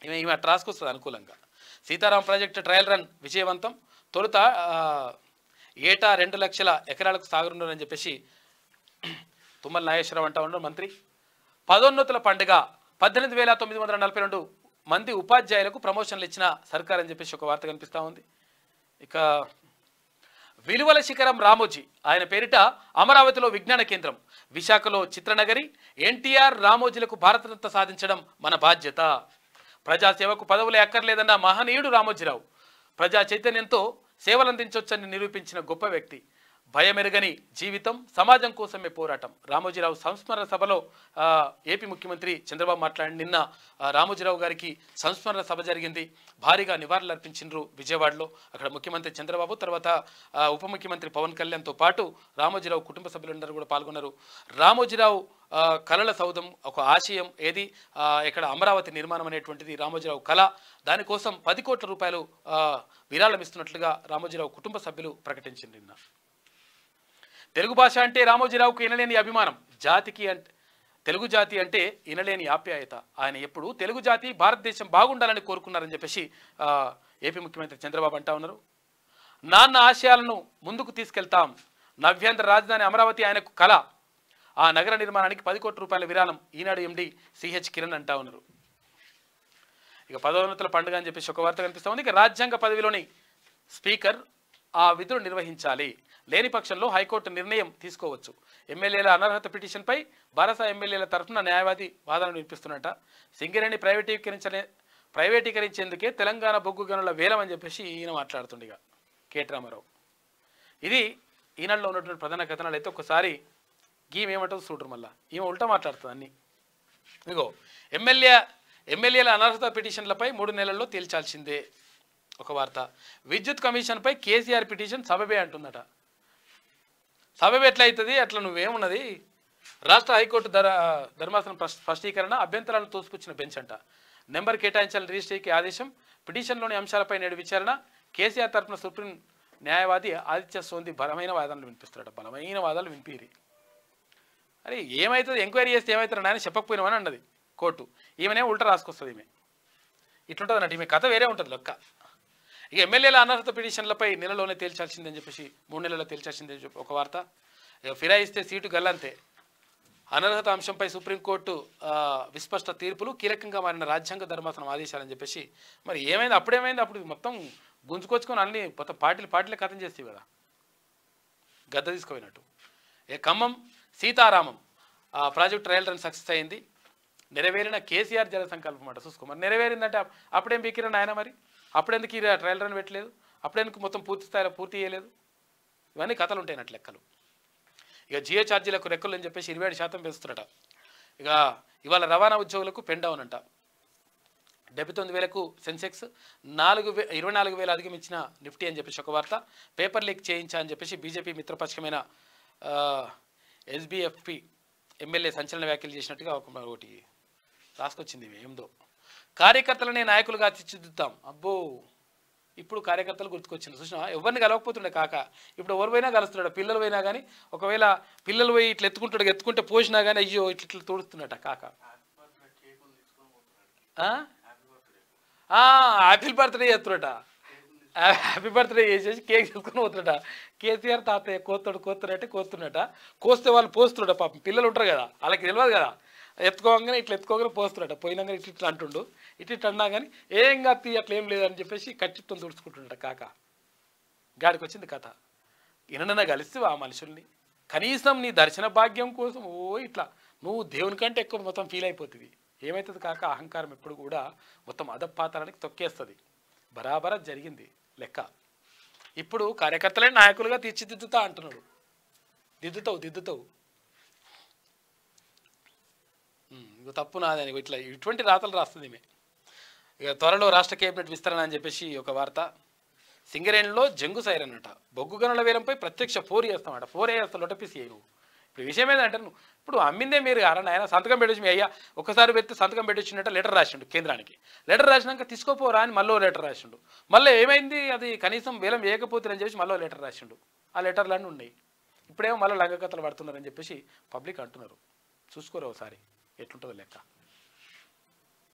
ఈమె రాసుకొస్తుంది అనుకూలంగా. సీతారాం ప్రాజెక్టు ట్రయల్ రన్ విజయవంతం. తొలుత ఏటా 2 లక్షల ఎకరాలకు సాగుతుందని చెప్పేసి తుమ్మల నాగేశ్వరరావు అంటా ఉన్నారు మంత్రి. పదోన్నతుల పండుగ, 18,942 మంది ఉపాధ్యాయులకు ప్రమోషన్లు ఇచ్చిన సర్కార్ అని చెప్పేసి ఒక వార్త కనిపిస్తూ ఉంది. ఇక విలువల శిఖరం రామోజీ, ఆయన పేరిట అమరావతిలో విజ్ఞాన కేంద్రం, విశాఖలో చిత్రనగరి. ఎన్టీఆర్, రామోజీలకు భారతరత్న సాధించడం మన బాధ్యత. ప్రజాసేవకు పదవులే అక్కర్లేదన్న మహనీయుడు రామోజీరావు. ప్రజా చైతన్యంతో సేవలందించవచ్చని నిరూపించిన గొప్ప వ్యక్తి. భయమెరుగని జీవితం, సమాజం కోసమే పోరాటం. రామోజీరావు సంస్మరణ సభలో ఏపీ ముఖ్యమంత్రి చంద్రబాబు మాట్లాడి, నిన్న రామోజీరావు గారికి సంస్మరణ సభ జరిగింది. భారీగా నివాళులు అర్పించిండ్రు విజయవాడలో. అక్కడ ముఖ్యమంత్రి చంద్రబాబు, తర్వాత ఉప ముఖ్యమంత్రి పవన్ కళ్యాణ్తో పాటు రామోజీరావు కుటుంబ సభ్యులందరూ కూడా పాల్గొన్నారు. రామోజీరావు కళల సౌధం ఒక ఆశయం ఏది, ఇక్కడ అమరావతి నిర్మాణం అనేటువంటిది రామోజీరావు కళ. దానికోసం 10 కోట్ల రూపాయలు విరాళం ఇస్తున్నట్లుగా రామోజీరావు కుటుంబ సభ్యులు ప్రకటించింది నిన్న. తెలుగు భాష అంటే రామోజీరావుకు ఇనలేని అభిమానం. తెలుగు జాతి అంటే ఇనలేని ఆప్యాయత. ఆయన ఎప్పుడు తెలుగు జాతి, భారతదేశం బాగుండాలని కోరుకున్నారని చెప్పేసి ఏపీ ముఖ్యమంత్రి చంద్రబాబు అంటా ఉన్నారు. నాన్న ఆశయాలను ముందుకు తీసుకెళ్తాం. నవ్యాంధ్ర రాజధాని అమరావతి ఆయనకు కళ. ఆ నగర నిర్మాణానికి 10 కోట్ల రూపాయల విరాళం. ఈనాడు ఎండి సిహెచ్ కిరణ్ అంటా ఉన్నారు. ఇక పదోన్నతుల పండుగ అని చెప్పేసి ఒక వార్త కనిపిస్తూ ఉంది. ఇక రాజ్యాంగ పదవిలోని స్పీకర్ ఆ విధులు నిర్వహించాలి. లేని పక్షంలో హైకోర్టు నిర్ణయం తీసుకోవచ్చు. ఎమ్మెల్యేల అనర్హత పిటిషన్పై బారసా ఎమ్మెల్యేల తరఫున న్యాయవాది వాదనలు వినిపిస్తున్నట. సింగరేణి ప్రైవేటీకరించేందుకే తెలంగాణ బొగ్గు గనుల వేలం అని చెప్పేసి ఈయన మాట్లాడుతుండగా కేటీ రామారావు. ఇది ఈనాడులో ఉన్నటువంటి ప్రధాన కథనాలు. అయితే ఒకసారి గీమేమంటుంది చూడరు. మళ్ళీ ఈమె ఉల్టా మాట్లాడుతుంది అన్ని. ఇగో ఎమ్మెల్యేల అనర్హత పిటిషన్లపై 3 నెలల్లో తేల్చాల్సిందే ఒక వార్త. విద్యుత్ కమిషన్పై కేసీఆర్ పిటిషన్ సబబే అంటుందట. సబబే ఎట్లా అవుతుంది? అట్లా నువ్వేమున్నది? రాష్ట్ర హైకోర్టు ధర్మాసనం స్పష్టీకరణ, అభ్యంతరాలను తోసిపుచ్చిన బెంచ్ అంట. నెంబర్ కేటాయించాలని రిజిస్ట్రీకి ఆదేశం. పిటిషన్లోని అంశాలపై నేడు విచారణ. కేసీఆర్ తరఫున సుప్రీం న్యాయవాది ఆదిత్య సోంది బలమైన వాదనలు వినిపిస్తాడట. బలమైన వాదనలు వినిపిరి. అరే ఏమవుతుంది, ఎంక్వైరీ చేస్తే ఏమవుతారు నాయన చెప్పకపోయినామని అన్నది కోర్టు. ఈమెనే ఉల్టా రాసుకొస్తుంది. ఈమె ఇట్లుంటుంది అన్నట్టు. ఈమె కథ వేరే ఉంటుంది లెక్క. ఇక ఎమ్మెల్యేల అనర్హత పిటిషన్లపై నెలలోనే తేల్చాల్సిందని చెప్పేసి 3 నెలల్లో తేల్చాల్సిందని చెప్పి ఒక వార్త. ఇక ఫిరాయిస్తే సీటు గల్లంతే. అనర్హత అంశంపై సుప్రీంకోర్టు విస్పష్ట తీర్పులు, కీలకంగా మారిన రాజ్యాంగ ధర్మాసనం ఆదేశాలని చెప్పేసి మరి ఏమైంది, అప్పుడేమైంది, అప్పుడు మొత్తం గుంజుకొచ్చుకొని అన్ని మొత్తం పార్టీలు కథం చేస్తాయి కదా, గద్ద తీసుకుపోయినట్టు. ఇక Khammam Sitarama project trial run success అయింది. నెరవేరిన కేసీఆర్ జల సంకల్పం అంట. చూసుకో మరి నెరవేరిందంటే అప్పుడేం బీకిరని ఆయన, మరి అప్పుడెందుకు ఈ ట్రయల్ రన్ పెట్టలేదు, అప్పుడెందుకు మొత్తం పూర్తి స్థాయిలో పూర్తి చేయలేదు, ఇవన్నీ కథలు ఉంటాయినట్లు లెక్కలు. ఇక జియో ఛార్జీలకు రెక్కలు అని చెప్పేసి 27% పెంచుతున్నట. ఇక ఇవాళ రవాణా ఉద్యోగులకు పెన్ డౌన్ అంట. 79,000కు సెన్సెక్స్, 24,000 అధిగమించిన నిఫ్టీ అని చెప్పేసి ఒక వార్త. పేపర్ లీక్ చేయించా అని చెప్పేసి బీజేపీ మిత్రపక్షమైన ఎస్బీఎఫ్పి ఎమ్మెల్యే సంచలన వ్యాఖ్యలు చేసినట్టుగా ఒకటి రాసుకొచ్చింది. ఏందో కార్యకర్తలనే నాయకులుగా తీర్చిదిద్దాం. అబ్బో, ఇప్పుడు కార్యకర్తలు గుర్తుకొచ్చింది. చూసినా ఎవరిని కలవకపోతుండే కాక, ఇప్పుడు ఎవరు పోయినా కలుస్తున్నాడు. పిల్లలు పోయినా కానీ, ఒకవేళ పిల్లలు పోయి ఇట్లా ఎత్తుకుంటే పోసినా కానీ అయ్యో ఇట్లా తోడుస్తున్నట కాక. హ్యాపీ బర్త్డే చేస్తున్నట. హ్యాపీ బర్త్డే చేసేసి కేక్ తీసుకొని పోతున్నట. కేసీఆర్ తాతయ్య కోస్తాడంటే కోస్తున్నట. కోస్తే వాళ్ళు పోస్తున్నట. పాపం పిల్లలు ఉంటారు కదా, వాళ్ళకి తెలియదు కదా, ఎత్తుకోగానే ఎత్తుకోగానే పోస్తున్నట. పోయినాక ఇట్లా అంటుండు, ఇట్లా అన్నా కానీ ఏం కాదు అట్లా ఏం లేదని చెప్పేసి కచ్చిప్తం తుడుచుకుంటుండట కాక. గాడికి వచ్చింది కథ. ఇనన్నా కలిస్తే ఆ మనుషుల్ని కనీసం నీ దర్శన భాగ్యం కోసం ఇట్లా నువ్వు దేవుని కంటే ఎక్కువ మొత్తం ఫీల్ అయిపోతుంది. ఏమవుతుంది కాక, అహంకారం ఎప్పుడు కూడా మొత్తం అధపాతానికి తొక్కేస్తుంది. బరాబరా జరిగింది లెక్క. ఇప్పుడు కార్యకర్తలే నాయకులుగా తీర్చిదిద్దుతా అంటున్నాడు. దిద్దుతావు ఇక తప్పు నాదని ఇటువంటి రాతలు రాస్తుంది ఈమె. ఇక త్వరలో రాష్ట్ర కేబినెట్ విస్తరణ అని చెప్పేసి ఒక వార్త. సింగరేణిలో జంగు సైరన్ అట. బొగ్గు గనుల వేలంపై ప్రత్యక్ష 4 చేస్తామట. 4 చేస్తా లొటపిసి నువ్వు. ఇప్పుడు విషయం ఏంటంటే, నువ్వు ఇప్పుడు అమ్మిందే మీరు కారణం. ఆయన సంతకం పెట్టొచ్చి, మీ అయ్యా ఒకసారి పెడితే సంతకం పెట్టొచ్చినట్ట లెటర్ రాసిండు కేంద్రానికి. లెటర్ రాసినాక తీసుకోపోరా అని మళ్ళీ లెటర్ రాసిండు. మళ్ళీ ఏమైంది, అది కనీసం వేలం వేయకపోతుందని చెప్పేసి మళ్ళీ లెటర్ రాసిండు. ఆ లెటర్లన్నీ ఉన్నాయి. ఇప్పుడేమో మళ్ళీ లంగకథలు పడుతున్నారని చెప్పేసి పబ్లిక్ అంటున్నారు. చూసుకోరు ఒకసారి ఎట్లుంటుందో లెక్క.